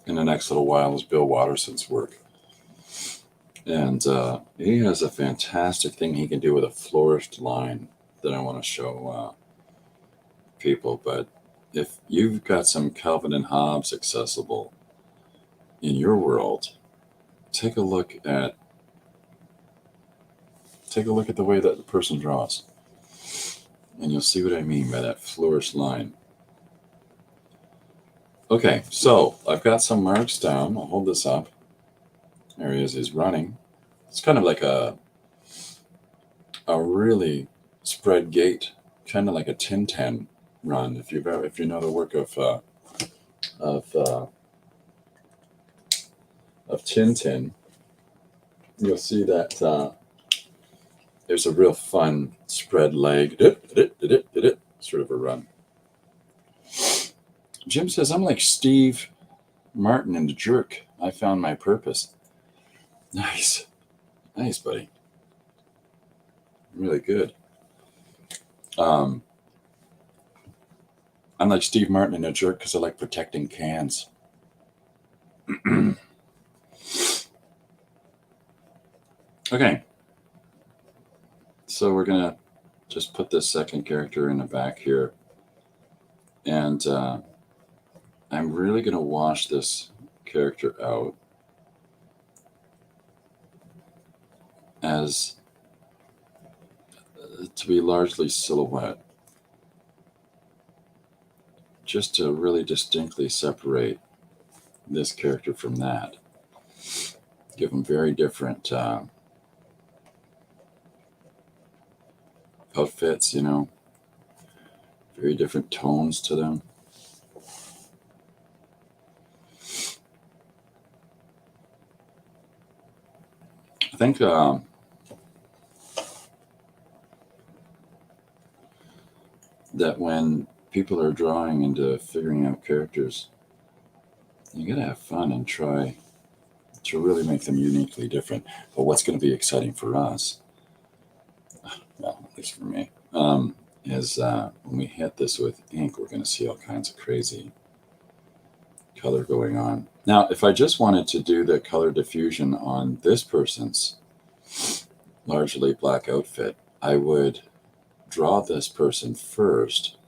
the next little while is Bill Watterson's work. And he has a fantastic thing he can do with a flourished line that I want to show people. But if you've got some Calvin and Hobbes accessible in your world, take a look at the way that the person draws, and you'll see what I mean by that flourished line. Okay, so I've got some marks down. I'll hold this up. There he is. He's running. It's kind of like a really spread gait, kind of like a Tintin run. If you know the work of Tintin, you'll see that there's a real fun spread leg, sort of a run. Jim says, I'm like Steve Martin in The Jerk. I found my purpose. Nice. Nice, buddy. Really good. I'm like Steve Martin in A Jerk because I like protecting cans. Okay. So we're going to just put this second character in the back here. And I'm really going to wash this character out as to be largely silhouette, just to really distinctly separate this character from that. Give them very different outfits, very different tones to them. I think that when people are drawing into figuring out characters, you gotta have fun and try to really make them uniquely different. But what's going to be exciting for us, well, at least for me, is when we hit this with ink, we're going to see all kinds of crazy color going on. Now, if I just wanted to do the color diffusion on this person's largely black outfit, I would draw this person first,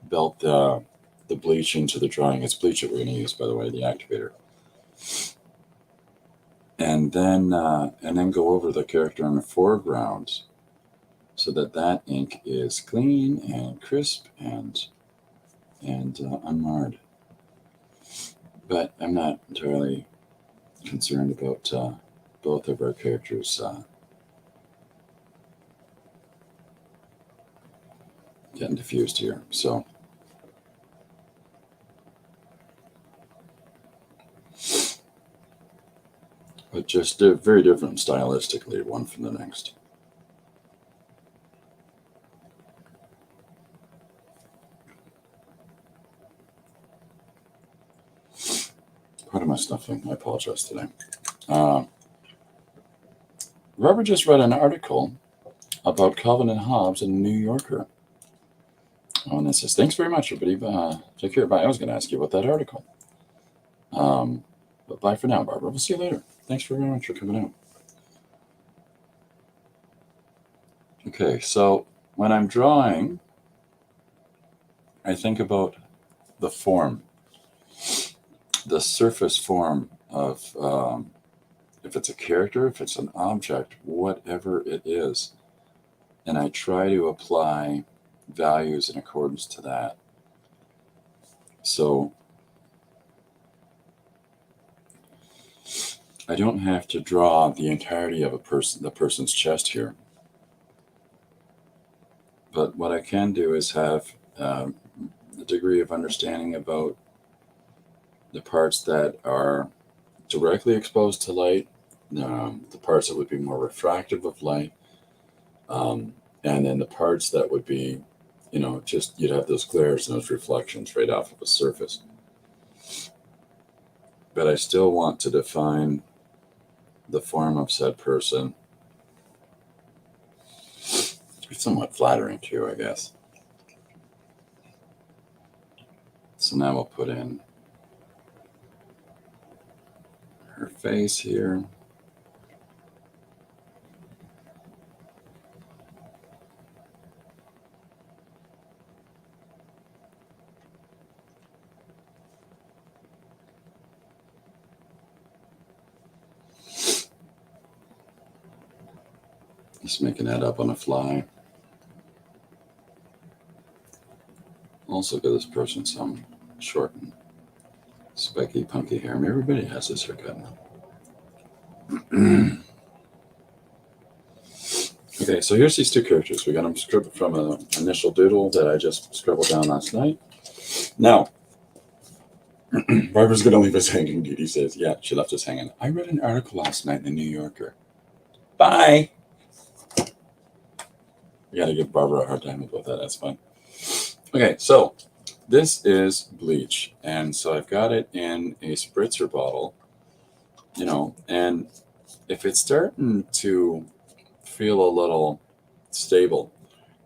belt the bleach into the drawing. It's bleach that we're going to use, by the way, the activator. And then go over the character in the foreground so that ink is clean and crisp and unmarred. But I'm not entirely concerned about both of our characters getting diffused here. So but just very different stylistically, one from the next. What am I snuffling? I apologize today. Robert just read an article about Calvin and Hobbes in the New Yorker. Oh, and it says, thanks very much, everybody. Take care. Bye. I was going to ask you about that article. But bye for now, Barbara. We'll see you later. Thanks very much for coming out. Okay, so when I'm drawing, I think about the form, the surface form of, if it's a character, if it's an object, whatever it is. And I try to apply values in accordance to that. So I don't have to draw the entirety of the person's chest here. But what I can do is have a degree of understanding about the parts that are directly exposed to light, the parts that would be more refractive of light, and then the parts that would be, just you'd have those glares and those reflections right off of a surface. But I still want to define the form of said person. It's somewhat flattering too, I guess. So now we'll put in her face here. Just making that up on the fly. Also give this person some short and spiky, punky hair. I mean, everybody has this haircut now. Okay, so here's these two characters. We got them scribbled from an initial doodle that I just scribbled down last night. Now, Barbara's going to leave us hanging, Dee Dee says. Yeah, she left us hanging. I read an article last night in the New Yorker. Bye! We got to give Barbara a hard time about that. That's fine. Okay, so this is bleach. And so I've got it in a spritzer bottle, and if it's starting to feel a little stable,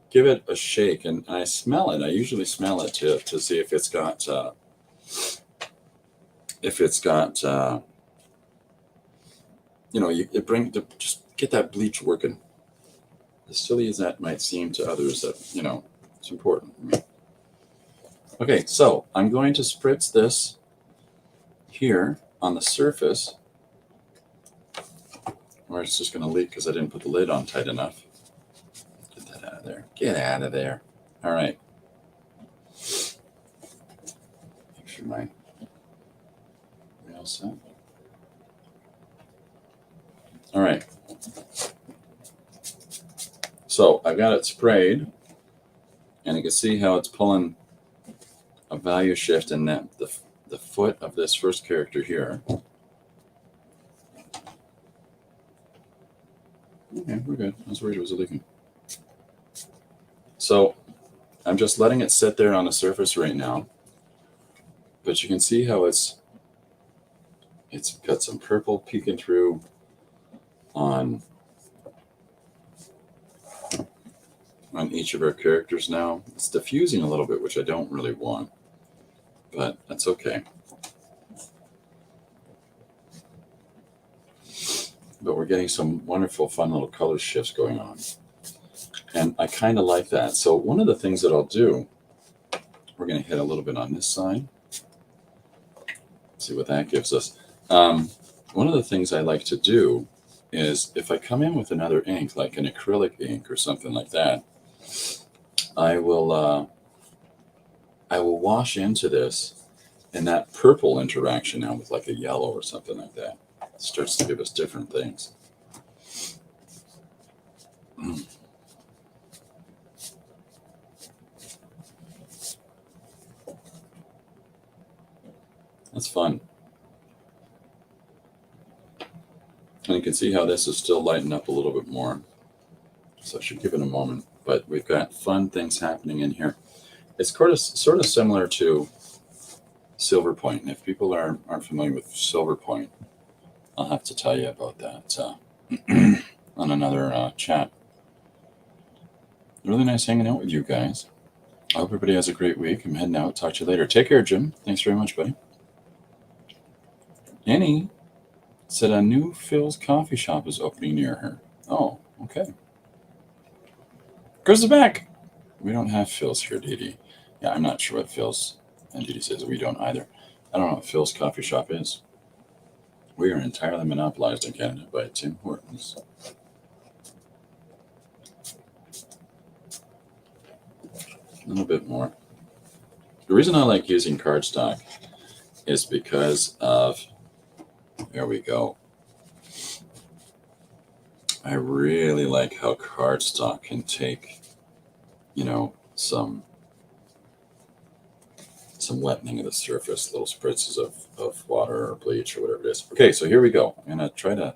give it a shake. And I smell it. I usually smell it to see if it's got, just get that bleach working. As silly as that might seem to others, that, it's important for me. Okay, so I'm going to spritz this here on the surface, or it's just going to leak because I didn't put the lid on tight enough. Get that out of there. Get out of there. All right. Make sure my all set. All right. So I've got it sprayed, and you can see how it's pulling a value shift in that the foot of this first character here. Okay, we're good. I was worried it was leaking. So I'm just letting it sit there on the surface right now, but you can see how it's got some purple peeking through on each of our characters now. It's diffusing a little bit, which I don't really want, but that's okay. But we're getting some wonderful, fun little color shifts going on. And I kind of like that. So one of the things that I'll do, we're going to hit a little bit on this side. See what that gives us. One of the things I like to do is if I come in with another ink, like an acrylic ink or something like that, I will wash into this, and that purple interaction now with like a yellow or something like that starts to give us different things. That's fun. And you can see how this is still lighting up a little bit more. So I should give it a moment. But we've got fun things happening in here. It's sort of similar to Silver Point. And if people aren't familiar with Silver Point, I'll have to tell you about that on another chat. Really nice hanging out with you guys. I hope everybody has a great week. I'm heading out. Talk to you later. Take care, Jim. Thanks very much, buddy. Annie said a new Phil's coffee shop is opening near her. Oh, okay. Chris is back. We don't have Phil's here, Dee Dee. Yeah, I'm not sure what Phil's, and Dee Dee says we don't either. I don't know what Phil's coffee shop is. We are entirely monopolized in Canada by Tim Hortons. A little bit more. The reason I like using cardstock is because of, there we go. I really like how cardstock can take, some wettening of the surface, little spritzes of water or bleach or whatever it is. Okay, so here we go. I'm going to try to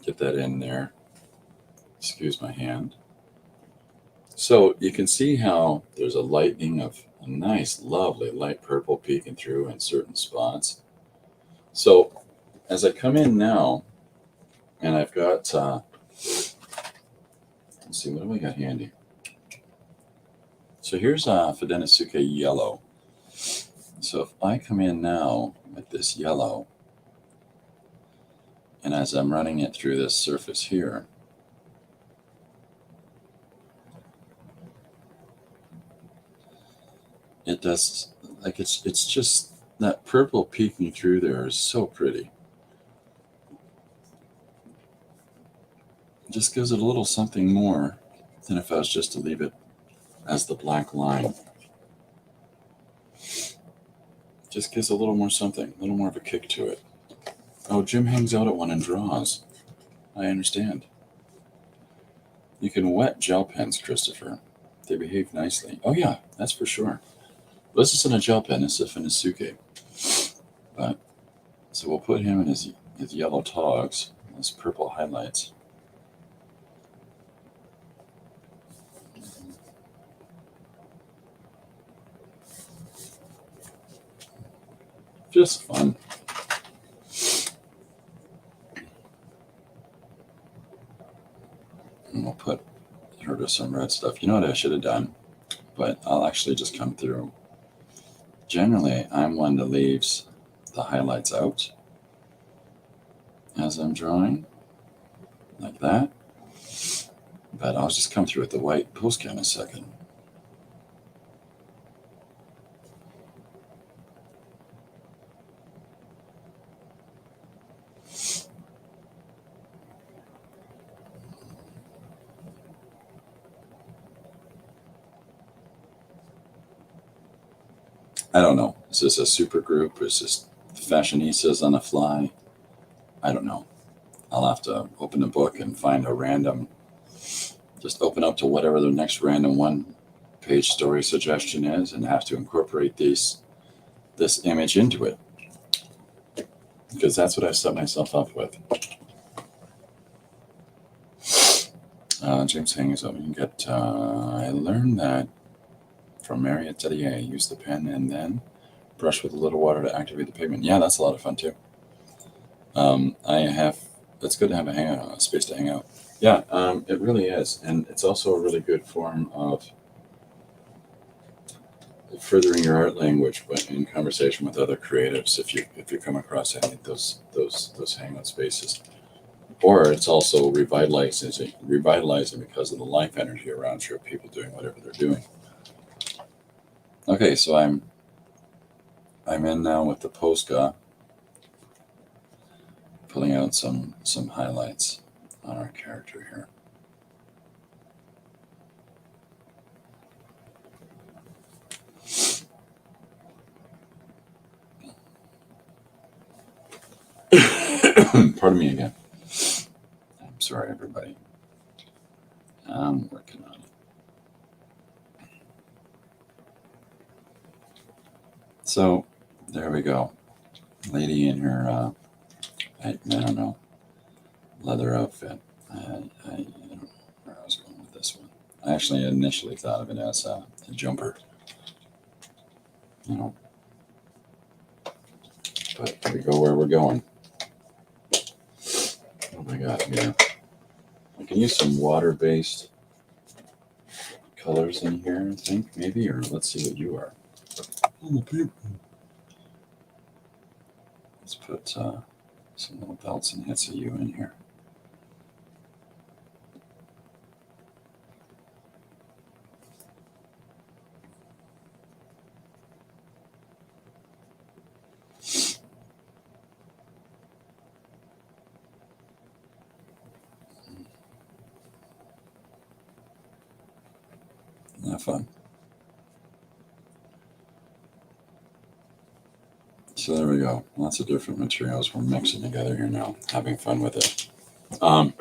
get that in there. Excuse my hand. So you can see how there's a lightening of a nice, lovely light purple peeking through in certain spots. So as I come in now, and I've got, let's see, what do we got handy? So here's Fudenosuke yellow. So if I come in now with this yellow, and as I'm running it through this surface here, it does, like it's just, that purple peeking through there is so pretty. It just gives it a little something more than if I was just to leave it as the black line. Just gives a little more something, a little more of a kick to it. Oh, Jim hangs out at one and draws. I understand. You can wet gel pens, Christopher. They behave nicely. Oh yeah, that's for sure. This isn't a gel pen, this is a Fudenosuke. But, so we'll put him in his yellow togs, his purple highlights. Just fun. And we'll put her to some red stuff. You know what I should have done? But I'll actually just come through. Generally, I'm one that leaves the highlights out as I'm drawing, like that. But I'll just come through with the white post in a second. I don't know. Is this a super group? Is this fashionistas on the fly? I don't know. I'll have to open the book and find a random, just open up to whatever the next random one-page story suggestion is and have to incorporate this image into it. Because that's what I've set myself up with. James hangs up. You can get, I learned that from Mary Atelier. Use the pen and then brush with a little water to activate the pigment. Yeah, that's a lot of fun too. It's good to have a space to hang out. Yeah, it really is. And it's also a really good form of furthering your art language, but in conversation with other creatives, if you come across any of those hangout spaces. Or it's also revitalizing because of the life energy around you of people doing whatever they're doing. Okay, so I'm in now with the Posca, pulling out some highlights on our character here. Pardon me again. I'm sorry, everybody. I'm working on it. So there we go. Lady in her, I don't know, leather outfit. I don't know where I was going with this one. I actually initially thought of it as a jumper. But we go where we're going. What have I got here? I can use some water-based colors in here, I think, maybe, or let's see what you are. Let's put some little belts and hits of you in here. Have fun. So there we go. Lots of different materials we're mixing together here now, having fun with it. I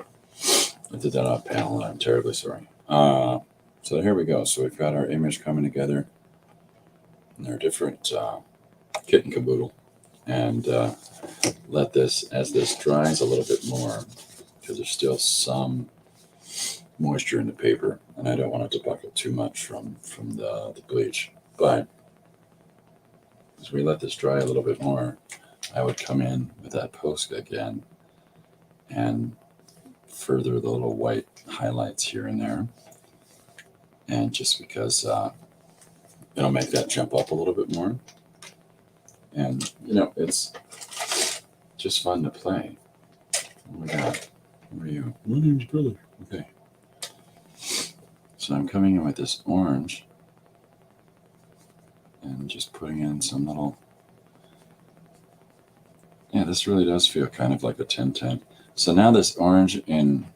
did that off panel, and I'm terribly sorry. So here we go. So we've got our image coming together, and they're different kit and caboodle. And let this, as this dries a little bit more, because there's still some moisture in the paper, and I don't want it to buckle too much from the bleach. But as we let this dry a little bit more, I would come in with that Posca again and further the little white highlights here and there. And just because it'll make that jump up a little bit more. And, you know, it's just fun to play. Oh my God. Who are you? My name's Billy. Okay. So I'm coming in with this orange and just putting in some little, yeah, this really does feel kind of like a 1010. So now this orange in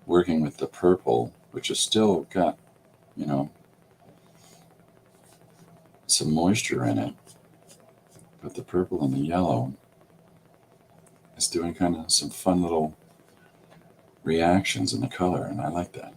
working with the purple, which has still got, you know, some moisture in it, but the purple and the yellow is doing kind of some fun little reactions in the color, and I like that.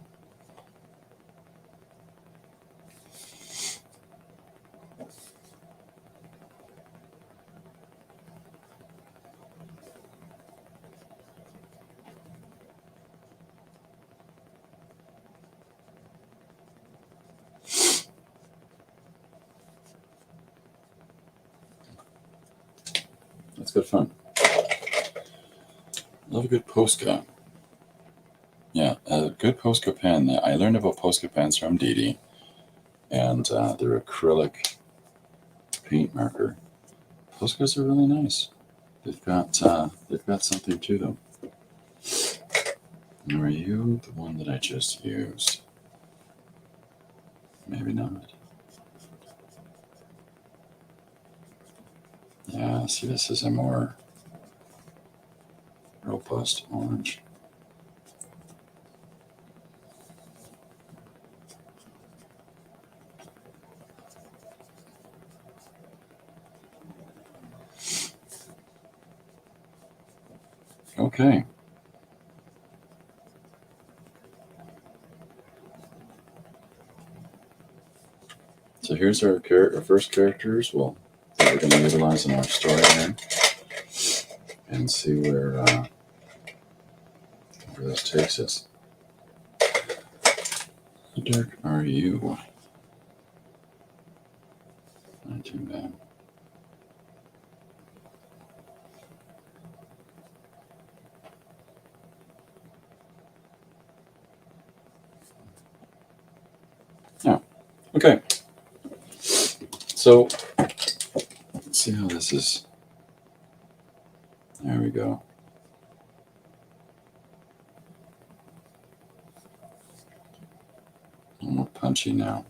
That's good fun. Love a good Posca. Yeah, a good Posca pen. I learned about Posca pens from Dee Dee, and they're acrylic paint marker. Poscas are really nice. They've got something to them. Are you the one that I just used? Maybe not. Yeah, see, this is a more robust orange. Okay. So here's our first characters. Well, that we're going to utilize in our story here, and see where this takes us. How dark are you? Not too bad. Yeah. Okay. So let's see how this is. There we go. A little more punchy now.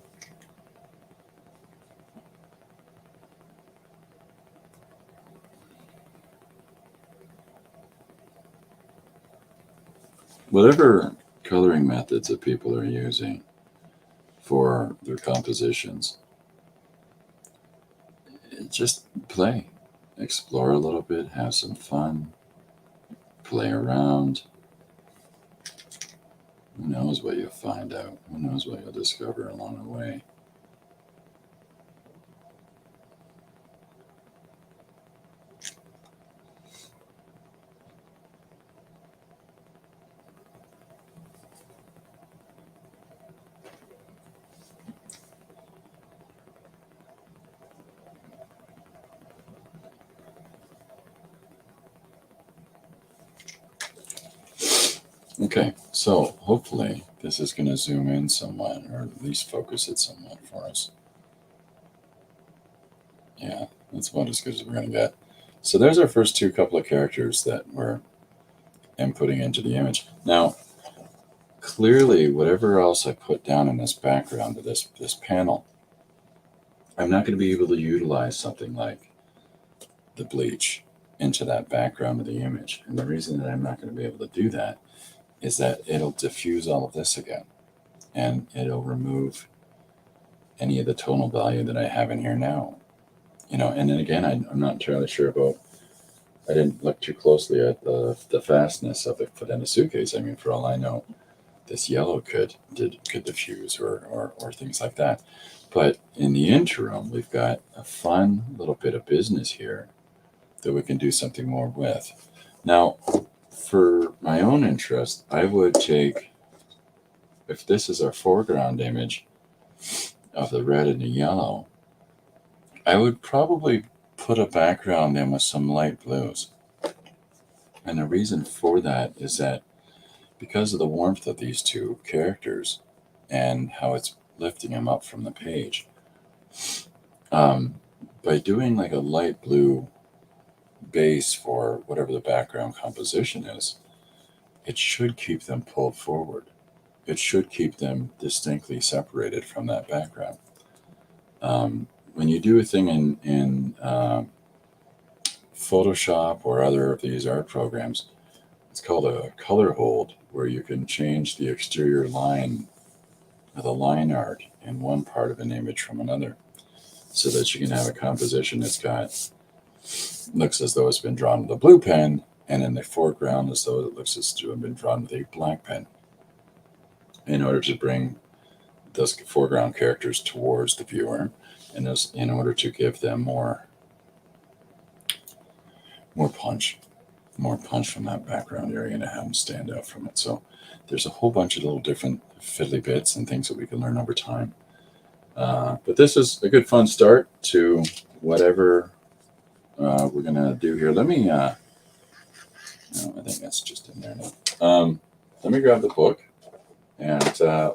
Whatever coloring methods that people are using for their compositions, just play, explore a little bit, have some fun, play around. Who knows what you'll find out? Who knows what you'll discover along the way? Okay, so hopefully this is going to zoom in somewhat, or at least focus it somewhat for us. Yeah, that's about as good as we're going to get. So there's our first two couple of characters that we're inputting into the image. Now, clearly, whatever else I put down in this background of this panel, I'm not going to be able to utilize something like the bleach into that background of the image. And the reason that I'm not going to be able to do that is that it'll diffuse all of this again, and it'll remove any of the tonal value that I have in here now. And then again, I'm not entirely sure about, I didn't look too closely at the fastness of it put in a suitcase. I mean, for all I know, this yellow could diffuse or things like that. But in the interim, we've got a fun little bit of business here that we can do something more with. Now, for my own interest, I would take, if this is our foreground image of the red and the yellow, I would probably put a background in with some light blues. And the reason for that is that because of the warmth of these two characters and how it's lifting them up from the page, by doing like a light blue base for whatever the background composition is, it should keep them pulled forward. It should keep them distinctly separated from that background. When you do a thing in Photoshop or other of these art programs, it's called a color hold, where you can change the exterior line of the line art in one part of an image from another, so that you can have a composition that's looks as though it's been drawn with a blue pen, and in the foreground as though it looks as though it's been drawn with a black pen, in order to bring those foreground characters towards the viewer, and in order to give them more punch from that background area and to have them stand out from it. So there's a whole bunch of little different fiddly bits and things that we can learn over time. But this is a good fun start to whatever we're going to do here. Let me, no, I think that's just in there now. Let me grab the book, and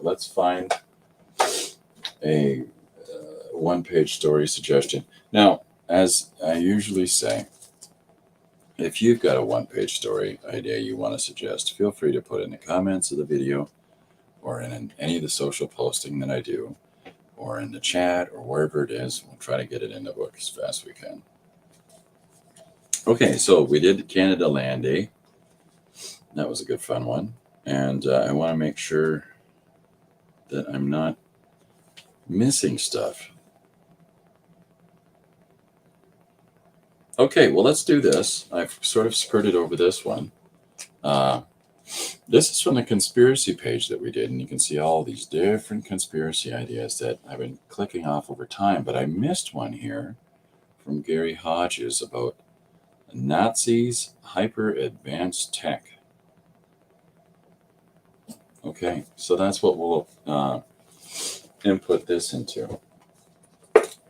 let's find a one-page story suggestion. Now, as I usually say, if you've got a one-page story idea you want to suggest, feel free to put in the comments of the video, or in any of the social posting that I do, or in the chat, or wherever it is. We'll try to get it in the book as fast as we can. Okay, so we did Canada Land Day. That was a good fun one. And I want to make sure that I'm not missing stuff. Okay, well, let's do this. I've sort of skirted over this one. This is from the conspiracy page that we did, and you can see all these different conspiracy ideas that I've been clicking off over time, but I missed one here from Gary Hodges about Nazis' hyper-advanced tech. Okay, so that's what we'll input this into,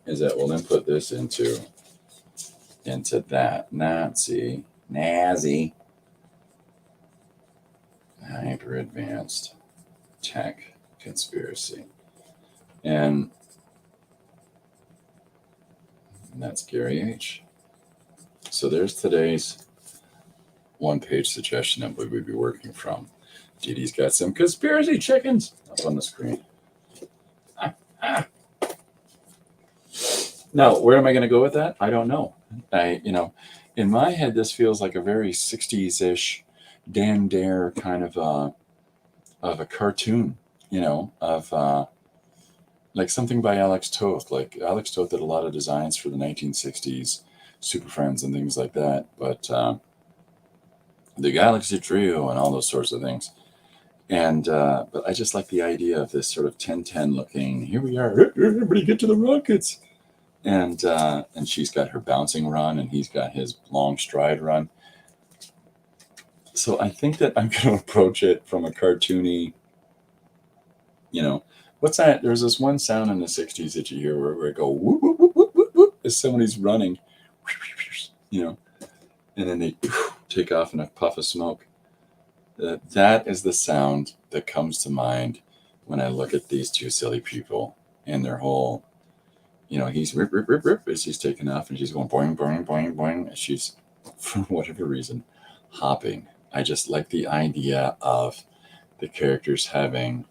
is that we'll input this into that Nazi hyper-advanced tech conspiracy. And that's Gary H. So there's today's one-page suggestion that we would be working from. Dee Dee's got some conspiracy chickens up on the screen. Now, where am I going to go with that? I don't know. In my head, this feels like a very 60s-ish Dan Dare kind of a cartoon, of like something by Alex Toth. Like Alex Toth did a lot of designs for the 1960s Super Friends and things like that. But the Galaxy Trio and all those sorts of things. And but I just like the idea of this sort of 10-10 looking, here we are, everybody get to the rockets. And she's got her bouncing run, and he's got his long stride run. So I think that I'm going to approach it from a cartoony, what's that? There's this one sound in the 60s that you hear where it go whoop, whoop, whoop, whoop, whoop, whoop, as somebody's running, and then they take off in a puff of smoke. That is the sound that comes to mind when I look at these two silly people and their whole, he's rip, rip, rip, rip as he's taking off and she's going boing, boing, boing, boing. And she's, for whatever reason, hopping. I just like the idea of the characters having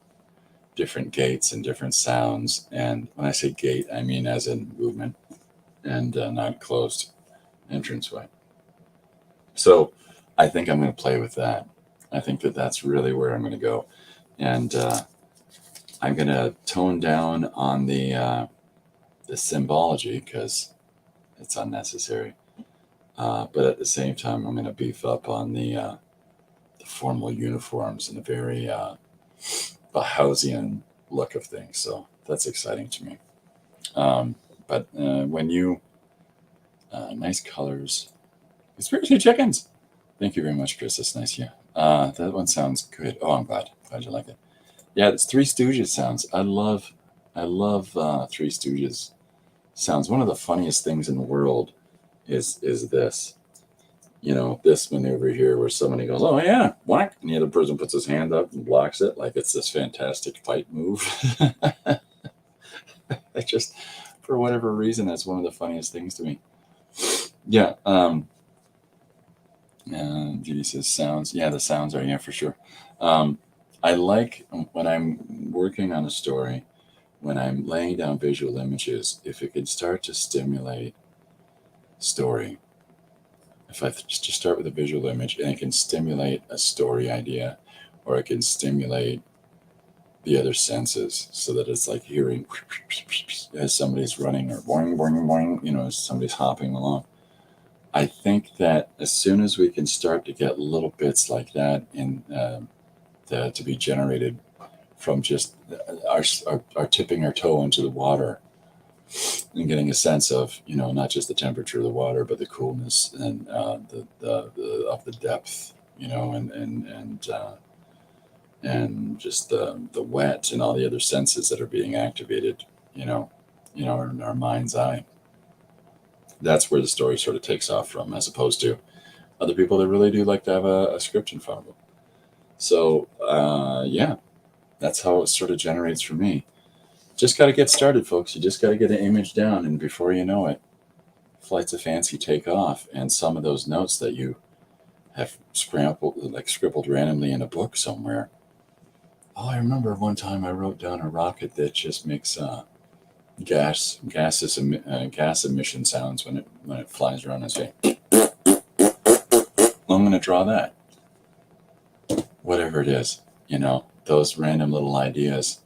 different gaits and different sounds. And when I say gait, I mean as in movement and not closed entranceway. So I think I'm going to play with that. I think that that's really where I'm going to go. And I'm going to tone down on the symbology because it's unnecessary. But at the same time, I'm going to beef up on the formal uniforms and the very Bahausian look of things. So that's exciting to me. But when you nice colors, conspiracy chickens. Thank you very much, Chris. That's nice. Yeah, that one sounds good. Oh, I'm glad you like it. Yeah, it's Three Stooges sounds. I love Three Stooges sounds. One of the funniest things in the world is this. This maneuver here where somebody goes, "Oh yeah, whack," and the other person puts his hand up and blocks it like it's this fantastic fight move. I just, for whatever reason, that's one of the funniest things to me. Yeah. Judy says sounds. Yeah, the sounds are, yeah, for sure. I like when I'm working on a story, when I'm laying down visual images, if it can start to stimulate story. If I just start with a visual image and it can stimulate a story idea, or it can stimulate the other senses so that it's like hearing as somebody's running or boing, boing, boing, as somebody's hopping along. I think that as soon as we can start to get little bits like that to be generated from just our tipping our toe into the water and getting a sense of, not just the temperature of the water, but the coolness and the of the depth, and just the wet and all the other senses that are being activated, in our mind's eye. That's where the story sort of takes off from, as opposed to other people that really do like to have a script in front of them. So, yeah, that's how it sort of generates for me. Just got to get started, folks. You just got to get an image down, and before you know it, flights of fancy take off. And some of those notes that you have scribbled randomly in a book somewhere. Oh, I remember one time I wrote down a rocket that just makes gas emission sounds when it flies around. I say, I'm going to draw that. Whatever it is, those random little ideas.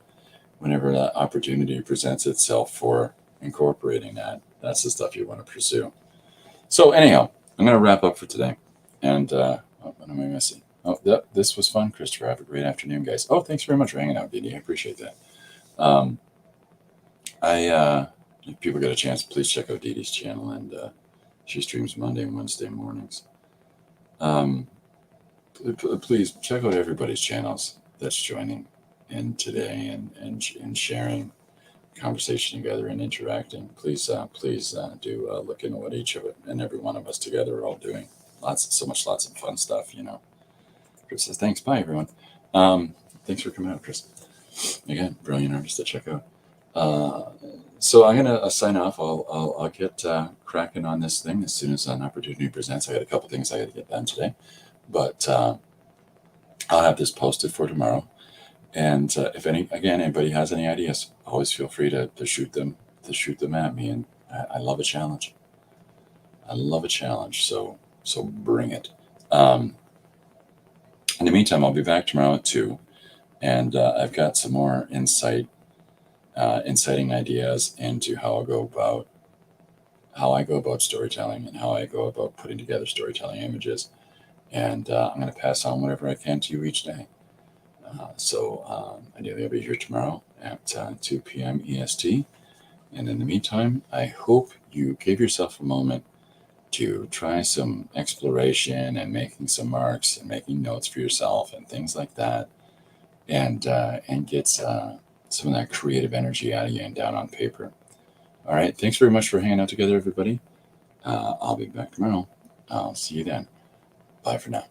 Whenever that opportunity presents itself for incorporating that, that's the stuff you want to pursue. So anyhow, I'm going to wrap up for today. And what am I missing? Oh, this was fun, Christopher. Have a great afternoon, guys. Oh, thanks very much for hanging out, Didi. I appreciate that. If people get a chance, please check out Didi's channel, and she streams Monday and Wednesday mornings. Please check out everybody's channels that's joining in today and sharing conversation together and interacting. Please do look into what each of it and every one of us together are all doing. Lots of fun stuff. Chris says thanks. Bye everyone. Thanks for coming out, Chris. Again, brilliant artist to check out. So I'm gonna sign off. I'll get cracking on this thing as soon as an opportunity presents. I got a couple things I got to get done today, but I'll have this posted for tomorrow. And if anybody has any ideas, always feel free to shoot them at me. And I love a challenge. So bring it. In the meantime, I'll be back tomorrow at 2, and I've got some more inciting ideas into how I go about storytelling and how I go about putting together storytelling images. And I'm going to pass on whatever I can to you each day. So ideally, I'll be here tomorrow at 2 p.m. EST. And in the meantime, I hope you give yourself a moment to try some exploration and making some marks and making notes for yourself and things like that, and get some of that creative energy out of you and down on paper. All right. Thanks very much for hanging out together, everybody. I'll be back tomorrow. I'll see you then. Bye for now.